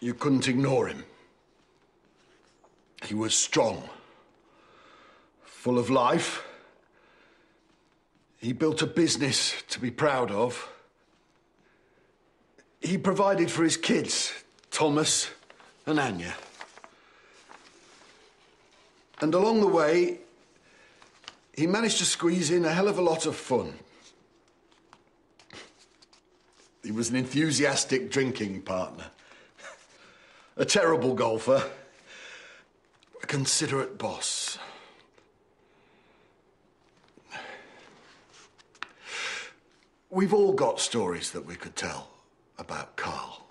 S16: You couldn't ignore him. He was strong, full of life. He built a business to be proud of. He provided for his kids, Thomas and Anya. And along the way, he managed to squeeze in a hell of a lot of fun. He was an enthusiastic drinking partner, a terrible golfer, a considerate boss. We've all got stories that we could tell about Carl.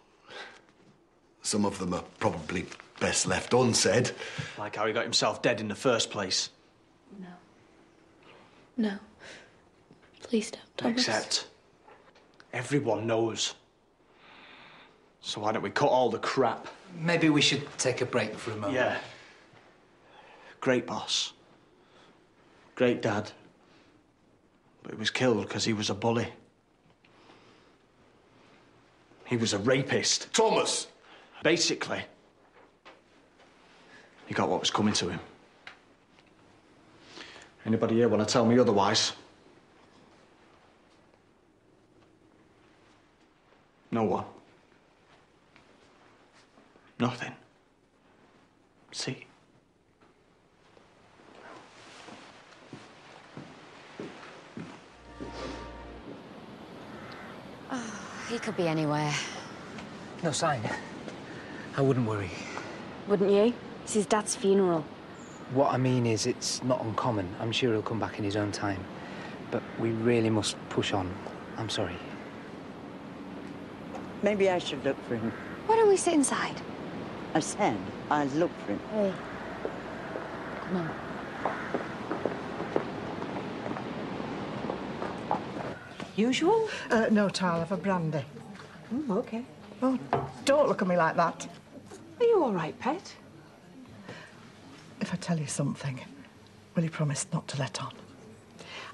S16: Some of them are probably best left unsaid.
S4: Like how he got himself dead in the first place.
S18: No. Please don't, Thomas.
S4: Except everyone knows. So why don't we cut all the crap?
S7: Maybe we should take a break for a moment.
S4: Yeah. Great boss. Great dad. But he was killed because he was a bully. He was a rapist.
S16: Thomas!
S4: Basically, he got what was coming to him. Anybody here want to tell me otherwise? No one. Nothing. See?
S13: Oh, he could be anywhere.
S7: No sign. I wouldn't worry.
S1: Wouldn't you? It's his dad's funeral.
S7: What I mean is, it's not uncommon. I'm sure he'll come back in his own time. But we really must push on. I'm sorry.
S21: Maybe I should look for him.
S1: Why don't we sit inside?
S21: I said I'd look for him.
S1: Hey. Come on.
S11: Usual? No, Tal, have a brandy.
S12: OK.
S11: Oh, don't look at me like that.
S12: Are you all right, pet?
S11: If I tell you something, will you promise not to let on?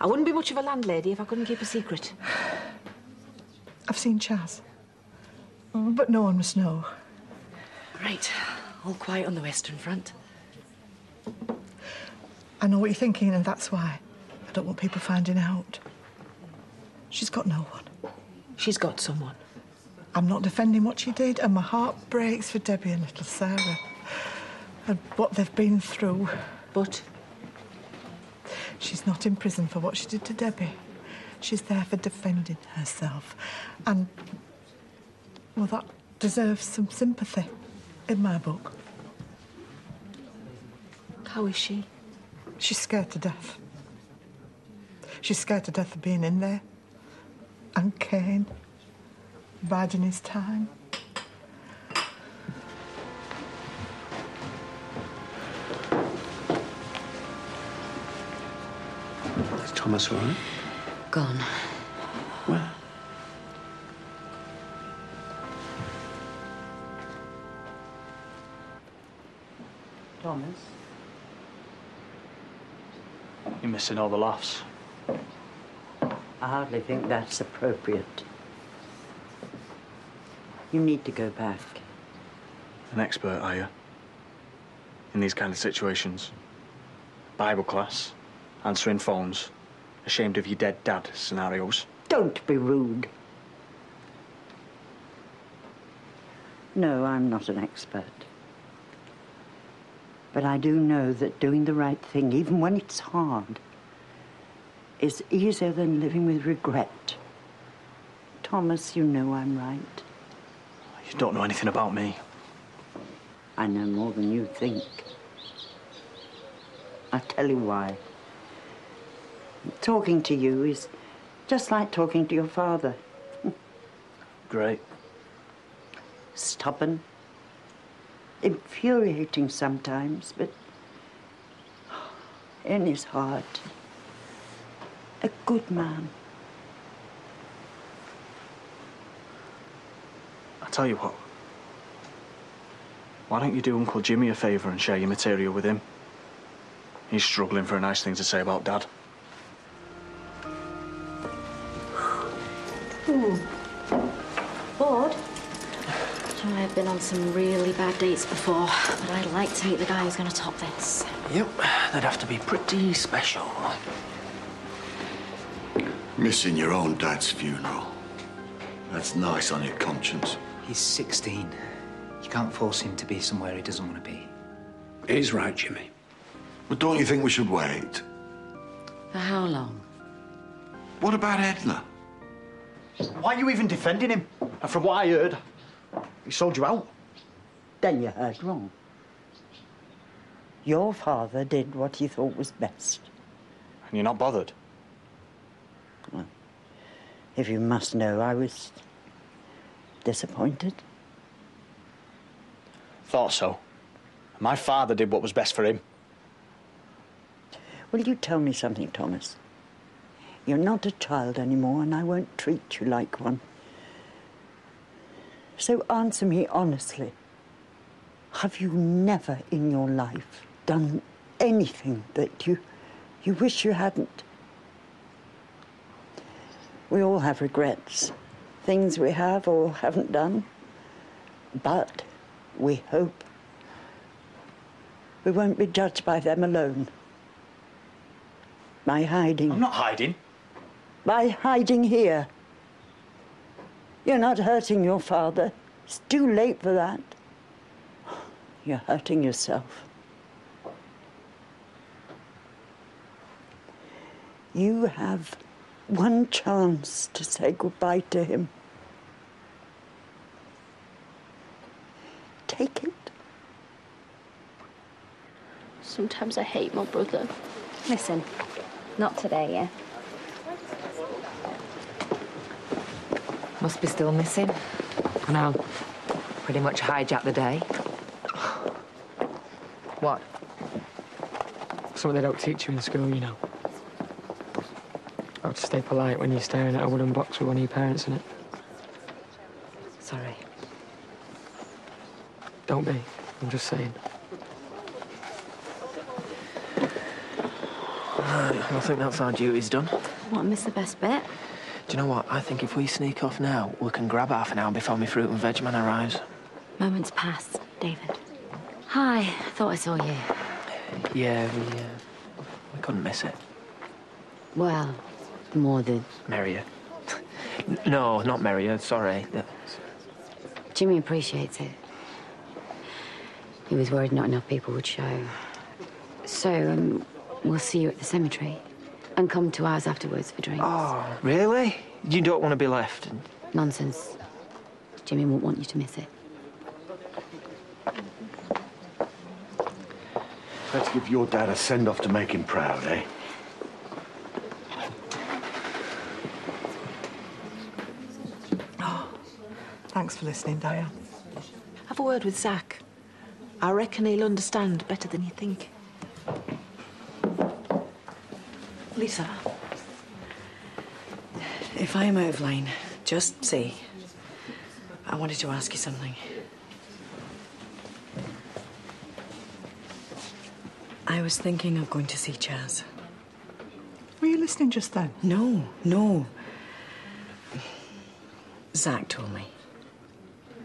S12: I wouldn't be much of a landlady if I couldn't keep a secret.
S11: I've seen Chaz, but no one must know.
S9: Right. All quiet on the Western Front.
S11: I know what you're thinking, and that's why I don't want people finding out. She's got no one.
S12: She's got someone.
S11: I'm not defending what she did, and my heart breaks for Debbie and little Sarah and what they've been through.
S12: But
S11: she's not in prison for what she did to Debbie. She's there for defending herself. And, well, that deserves some sympathy in my book.
S12: How is she?
S11: She's scared to death. She's scared to death of being in there. And Kane, biding his time.
S14: Is Thomas all right?
S13: Gone.
S14: Where?
S21: Thomas?
S4: You're missing all the laughs.
S21: I hardly think that's appropriate. You need to go back.
S4: An expert, are you? In these kind of situations? Bible class, answering phones, ashamed of your dead dad scenarios?
S21: Don't be rude. No, I'm not an expert. But I do know that doing the right thing, even when it's hard, is easier than living with regret. Thomas, you know I'm right.
S4: You don't know anything about me.
S21: I know more than you think. I'll tell you why. Talking to you is just like talking to your father.
S4: Great.
S21: Stubborn, infuriating sometimes, but in his heart, a good man.
S4: I tell you what. Why don't you do Uncle Jimmy a favour and share your material with him? He's struggling for a nice thing to say about Dad.
S20: Ooh. Bored? I've been on some really bad dates before, but I'd like to meet the guy who's going to top this.
S6: Yep, they'd have to be pretty special.
S16: Missing your own dad's funeral. That's nice on your conscience.
S7: He's 16. You can't force him to be somewhere he doesn't want to be.
S14: He's right, Jimmy.
S16: But don't you think we should wait?
S13: For how long?
S16: What about Edna?
S3: Why are you even defending him? And from what I heard, he sold you out.
S21: Then you heard wrong. Your father did what he thought was best.
S4: And you're not bothered?
S21: Well, if you must know, I was disappointed.
S3: Thought so. My father did what was best for him.
S21: Will you tell me something, Thomas? You're not a child anymore, and I won't treat you like one. So answer me honestly. Have you never in your life done anything that you wish you hadn't? We all have regrets. Things we have or haven't done. But we hope we won't be judged by them alone. By hiding.
S3: I'm not hiding.
S21: By hiding here. You're not hurting your father. It's too late for that. You're hurting yourself. You have one chance to say goodbye to him. Take it.
S18: Sometimes I hate my brother.
S1: Listen, not today, yeah?
S8: Must be still missing. I know. Pretty much hijacked the day. What?
S22: Something they don't teach you in school, you know. How to stay polite when you're staring at a wooden box with one of your parents in it.
S8: Sorry.
S22: Don't be. I'm just saying.
S6: I think that's our duties done.
S20: What, miss the best bit?
S6: Do you know what? I think if we sneak off now, we can grab half an hour before my fruit and veg man arrives.
S20: Moments pass, David. Hi, thought I saw you.
S6: Yeah, we couldn't miss it.
S13: Well, more the...
S6: Merrier. No, not merrier, sorry.
S13: Jimmy appreciates it. He was worried not enough people would show. So, we'll see you at the cemetery. And come to ours afterwards for drinks.
S6: Oh, really? You don't want to be left?
S13: Nonsense. Jimmy won't want you to miss it.
S16: Let's give your dad a send-off to make him proud, eh?
S11: Oh, thanks for listening, Diane.
S9: Have a word with Zach. I reckon he'll understand better than you think. Lisa, if I am out of line, just say. I wanted to ask you something. I was thinking of going to see Chaz.
S11: Were you listening just then?
S9: No. Zach told me.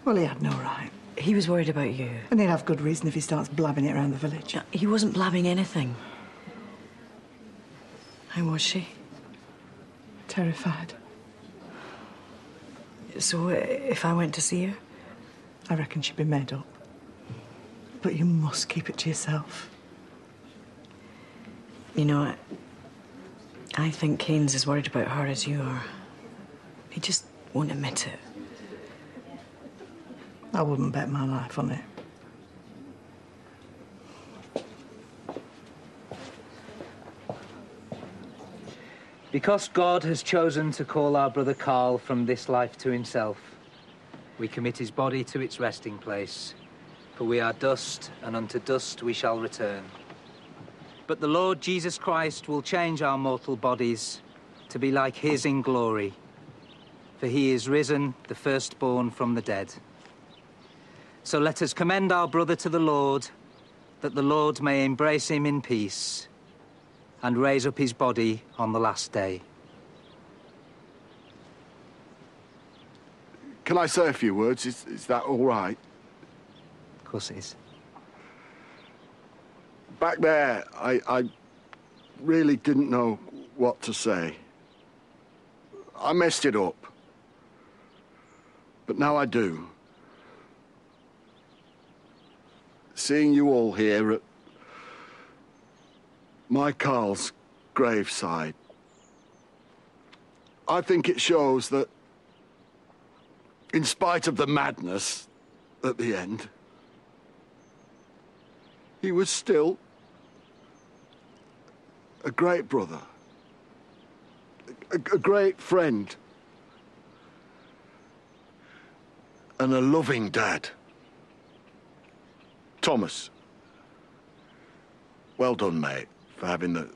S11: Well, he had no right.
S9: He was worried about you.
S11: And he'd have good reason if he starts blabbing it around the village.
S9: He wasn't blabbing anything. How was she?
S11: Terrified.
S9: So, if I went to see her?
S11: I reckon she'd be made up. But you must keep it to yourself.
S9: You know, I think Keynes is worried about her as you are. He just won't admit it.
S11: I wouldn't bet my life on it.
S7: Because God has chosen to call our brother Carl from this life to himself, we commit his body to its resting place For we are dust, and unto dust we shall return. But the Lord Jesus Christ will change our mortal bodies to be like his in glory. For he is risen, the firstborn from the dead. So let us commend our brother to the Lord, that the Lord may embrace him in peace and raise up his body on the last day.
S16: Can I say a few words? Is that all right?
S7: Of course it is.
S16: Back there, I really didn't know what to say. I messed it up. But now I do. Seeing you all here at my Carl's graveside, I think it shows that, in spite of the madness at the end, he was still a great brother, a great friend, and a loving dad. Thomas, well done, mate, for having the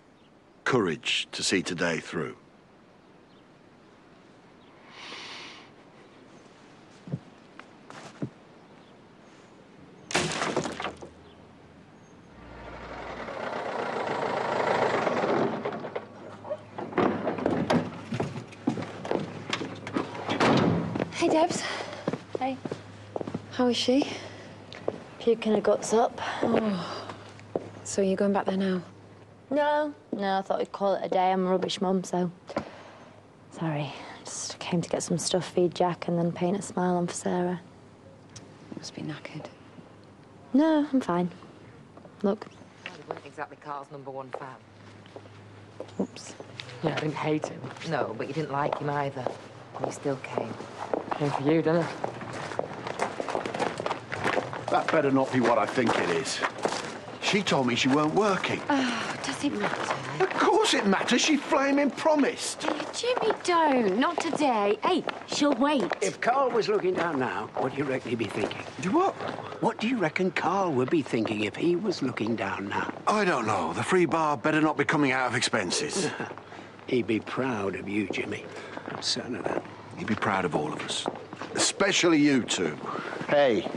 S16: courage to see today through.
S20: Hey, Debs. Hey. How is she? Puking her guts up.
S13: Oh. So you're going back there now?
S20: No, I thought we'd call it a day. I'm a rubbish mum, so... Sorry. Just came to get some stuff, feed Jack, and then paint a smile on for Sarah.
S13: Must be knackered.
S20: No, I'm fine. Look.
S8: Well, he wasn't exactly Carl's #1 fan.
S20: Oops.
S22: Yeah, I didn't hate him.
S8: No, but you didn't like him either. And he still came.
S22: Came for you, didn't it?
S16: That better not be what I think it is. She told me she weren't working.
S13: Oh, does it matter?
S16: Of course it matters. She flaming promised.
S13: Hey, Jimmy, don't. Not today. Hey, she'll wait.
S14: If Carl was looking down now, what do you reckon he'd be thinking?
S16: What?
S14: What do you reckon Carl would be thinking if he was looking down now?
S16: I don't know. The free bar better not be coming out of expenses.
S14: He'd be proud of you, Jimmy. I'm certain of that.
S16: He'd be proud of all of us. Especially you two. Hey.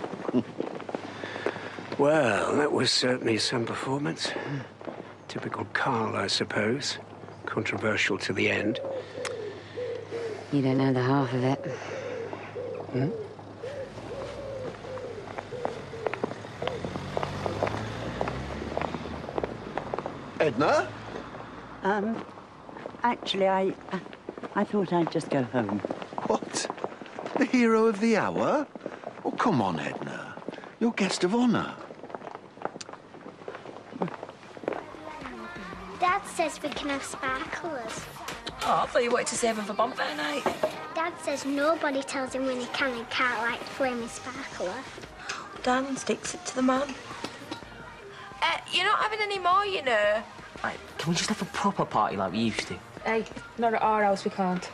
S14: Well, that was certainly some performance. Typical Carl, I suppose. Controversial to the end.
S13: You don't know the half of it.
S14: Hmm?
S16: Edna?
S21: Actually, I thought I'd just go home.
S16: What? The hero of the hour? Oh, come on, Edna. You're guest of honour.
S5: Dad says we can have sparklers.
S2: Oh, I thought you wanted to save them for bonfire night.
S5: Dad says nobody tells him when he can and can't like flaming sparkler.
S2: Dan sticks it to the man. You're not having any more, you know.
S6: Right, can we just have a proper party like we used to?
S15: Hey, not at our house, we can't.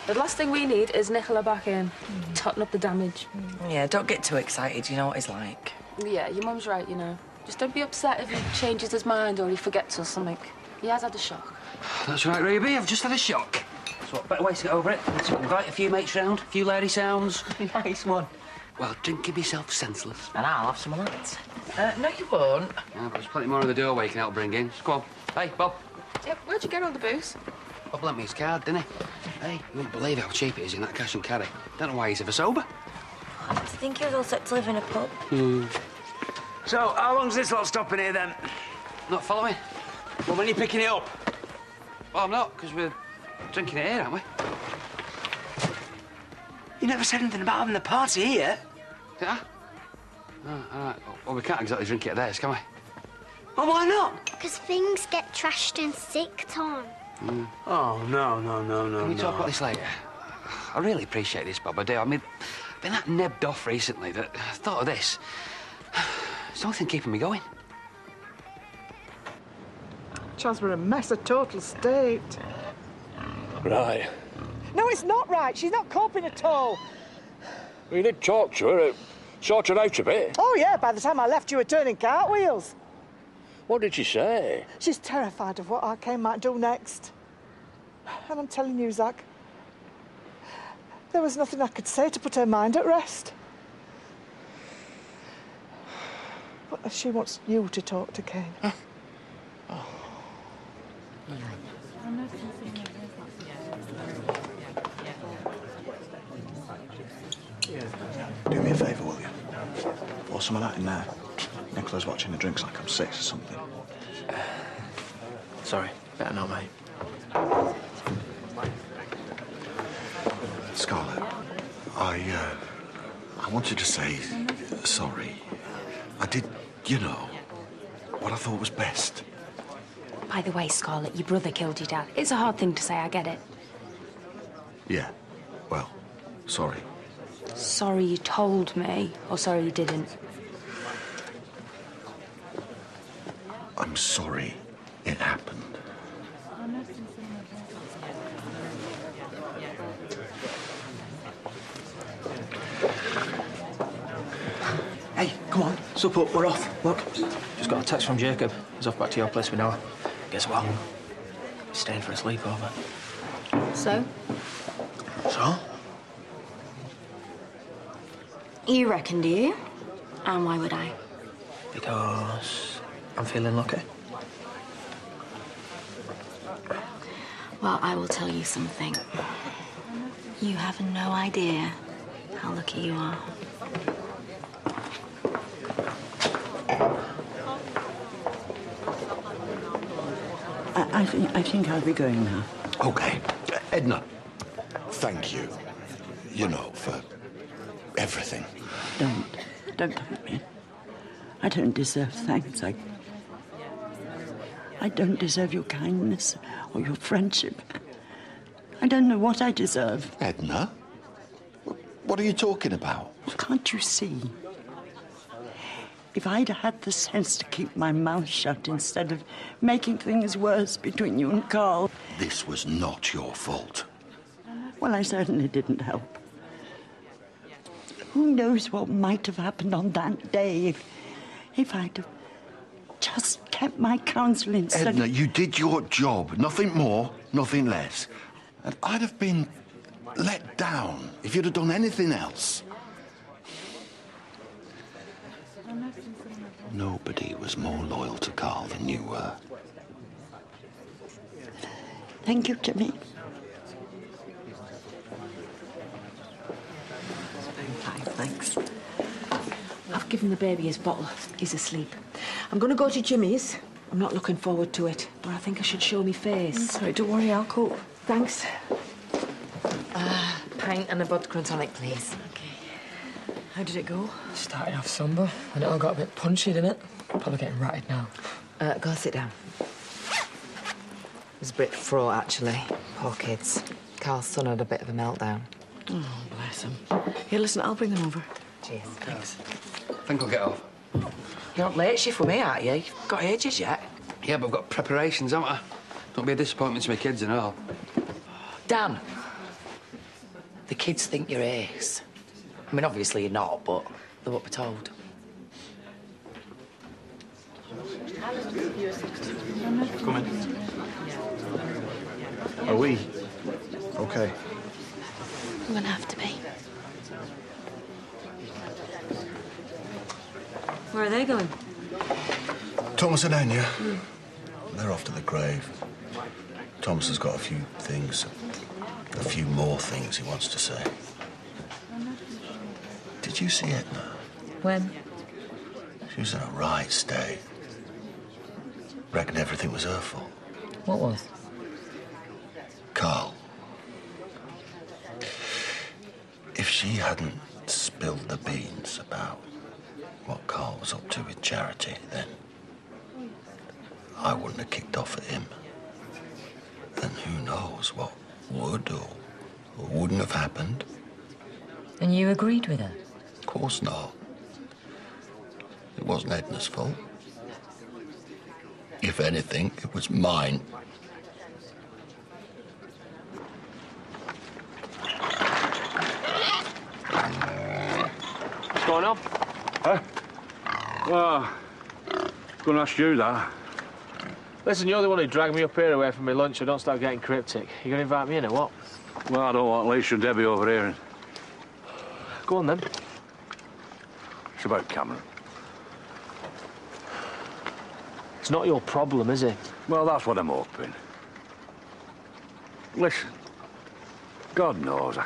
S15: The last thing we need is Nicola back in, totting up the damage.
S2: Yeah, don't get too excited, you know what he's like.
S15: Yeah, your mum's right, you know. Just don't be upset if he changes his mind or he forgets or something. He has had a shock.
S19: That's right, Ruby. I've just had a shock. So what better way to get over it? Let's invite a few mates round, a few lady sounds.
S6: Nice one.
S19: Well, drinking myself senseless.
S6: And I'll have some of that.
S2: No, you won't.
S19: Yeah, but there's plenty more in the doorway you can help bring in. Just go on. Hey, Bob.
S15: Yeah, where'd you get all the booze?
S19: Bob lent me his card, didn't he? Hey, you wouldn't believe how cheap it is in that cash and carry. Don't know why he's ever sober.
S2: I think he was all set to live in a pub.
S19: So, how long's this lot stopping here, then? Not following? Well, when are you picking it up? Well, I'm not, because we're drinking it here, aren't we?
S14: You never said anything about having the party here.
S19: Did I? Oh, all right. Well, we can't exactly drink it at theirs, can we?
S14: Well, why not?
S5: Because things get trashed and sick, Tom.
S14: Oh, no.
S19: Can we talk about this later? I really appreciate this, Bob, I do. I mean, I've been that nebbed off recently that I thought of this. It's the only thing keeping me going.
S11: Chaz were a mess, a total state.
S10: Right.
S11: No, it's not right. She's not coping at all.
S10: We did talk to her. Sorted out a bit?
S11: Oh, yeah, by the time I left, you were turning cartwheels.
S10: What did she say?
S11: She's terrified of what our Kane might do next. And I'm telling you, Zach, there was nothing I could say to put her mind at rest. But she wants you to talk to Kane.
S3: Do me a favour, will you? Pour some of that in there. Nicola's watching the drinks like I'm 6 or something.
S22: Sorry, better not, mate.
S16: Scarlett, I wanted to say sorry. I did, you know, what I thought was best.
S1: By the way, Scarlett, your brother killed your dad. It's a hard thing to say, I get it.
S16: Yeah, well, sorry.
S1: Sorry you told me, or sorry you didn't.
S16: I'm sorry it happened.
S22: Hey, come on, sup up, we're off. Look, just got a text from Jacob. He's off back to your place with Noah. Guess what? He's staying for a sleepover.
S1: So?
S22: So?
S1: You reckon, do you? And why would I?
S22: Because I'm feeling lucky.
S1: Well, I will tell you something. You have no idea how lucky you are.
S21: I think I'll be going now.
S16: OK. Edna, thank you, you know, for everything.
S21: Don't thank me. I don't deserve thanks. I don't deserve your kindness or your friendship. I don't know what I deserve.
S16: Edna? What are you talking about?
S21: Can't you see? If I'd had the sense to keep my mouth shut instead of making things worse between you and Carl...
S16: This was not your fault.
S21: Well, I certainly didn't help. Who knows what might have happened on that day if I'd have just kept my counsel instead
S16: Edna, you did your job. Nothing more, nothing less. And I'd have been let down if you'd have done anything else. Nobody was more loyal to Carl than you were.
S21: Thank you, Jimmy.
S9: Fine, thanks. I've given the baby his bottle. He's asleep. I'm going to go to Jimmy's. I'm not looking forward to it, but I think I should show me face.
S2: Sorry, don't worry, I'll cope.
S9: Thanks.
S8: Pint and a vodka and tonic, please.
S9: OK. How did it go?
S22: Started off somber, and it all got a bit punchy, didn't it? Probably getting ratted now.
S8: Go sit down. It was a bit fraught, actually. Poor kids. Carl's son had a bit of a meltdown.
S9: Oh, bless him. Here, listen, I'll bring them over.
S8: Cheers.
S9: Thanks.
S19: I think I'll get off.
S9: You're on late shift with me, aren't you? You've got ages yet.
S19: Yeah, but I've got preparations, haven't I? Don't be a disappointment to my kids and all.
S12: Dan, the kids think you're ace. I mean, obviously you're not, but they're what we're told.
S3: Come in. Are we? OK.
S20: I'm gonna have to be.
S1: Where are they going?
S16: Thomas and Anya, they're off to the grave. Thomas has got a few more things he wants to say. Did you see Edna?
S8: When?
S16: She was in a right state. Reckon everything was her fault.
S8: What was?
S16: Carl. If she hadn't spilled the beans about what Carl was up to with Charity, then I wouldn't have kicked off at him. Then who knows what would or wouldn't have happened.
S8: And you agreed with her?
S16: Of course not. It wasn't Edna's fault. If anything, it was mine.
S10: What's going on? Well, gonna ask you that.
S22: Listen, you're the one who dragged me up here away from my lunch, so don't start getting cryptic. You gonna invite me in or what?
S10: Well, I don't want Lisa and Debbie overhearing.
S22: Go on, then.
S10: It's about Cameron.
S22: It's not your problem, is it?
S10: Well, that's what I'm hoping. Listen, God knows,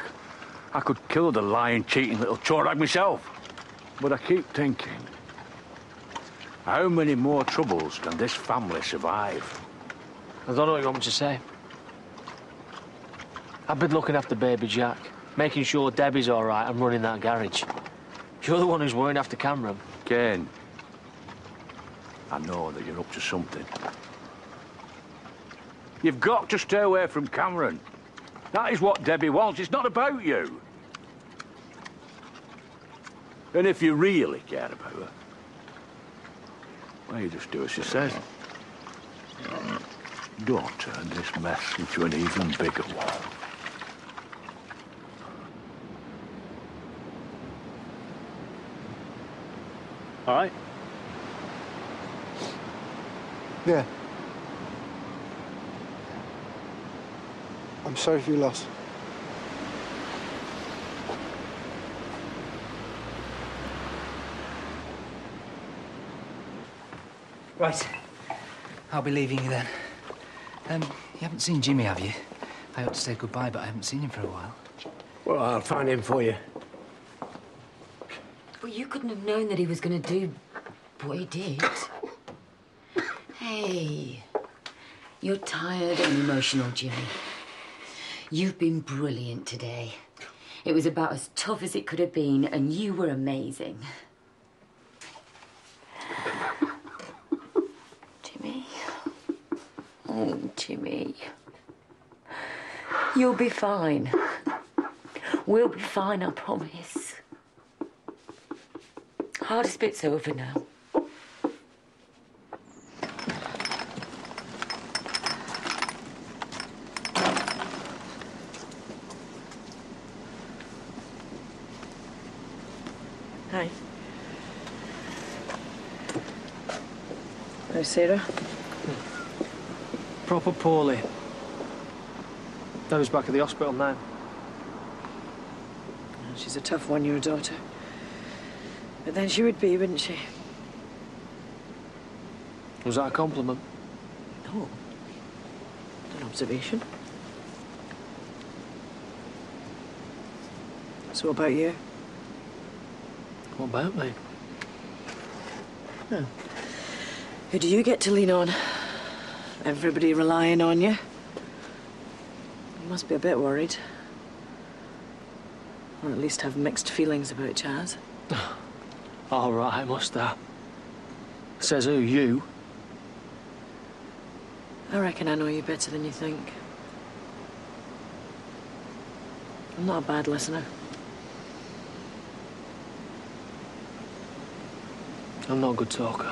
S10: I could kill the lying, cheating little chorag myself. But I keep thinking, how many more troubles can this family survive?
S22: I don't know what you want me to say. I've been looking after baby Jack, making sure Debbie's all right and running that garage. You're the one who's worrying after Cameron.
S10: Ken, I know that you're up to something. You've got to stay away from Cameron. That is what Debbie wants. It's not about you. And if you really care about her, well, you just do as she says. Don't turn this mess into an even bigger one.
S22: All right?
S4: Yeah. I'm sorry for your loss.
S7: Right. I'll be leaving you then. You haven't seen Jimmy, have you? I ought to say goodbye, but I haven't seen him for a while.
S14: Well, I'll find him for you.
S13: Well, you couldn't have known that he was going to do what he did. Hey, you're tired and emotional, Jimmy. You've been brilliant today. It was about as tough as it could have been, and you were amazing. Jimmy. Oh, Jimmy. You'll be fine. We'll be fine, I promise. Hardest bit's over now.
S9: Hi. How's Sarah?
S22: Proper poorly. Debbie's back at the hospital now.
S9: She's a tough one, your daughter. But then she would be, wouldn't she?
S22: Was that a compliment?
S9: No. An observation. So about you?
S22: What about me?
S9: Oh. Who do you get to lean on? Everybody relying on you? You must be a bit worried. Or at least have mixed feelings about Chaz.
S22: All right, must I? Says who, you?
S9: I reckon I know you better than you think. I'm not a bad listener.
S22: I'm not a good talker.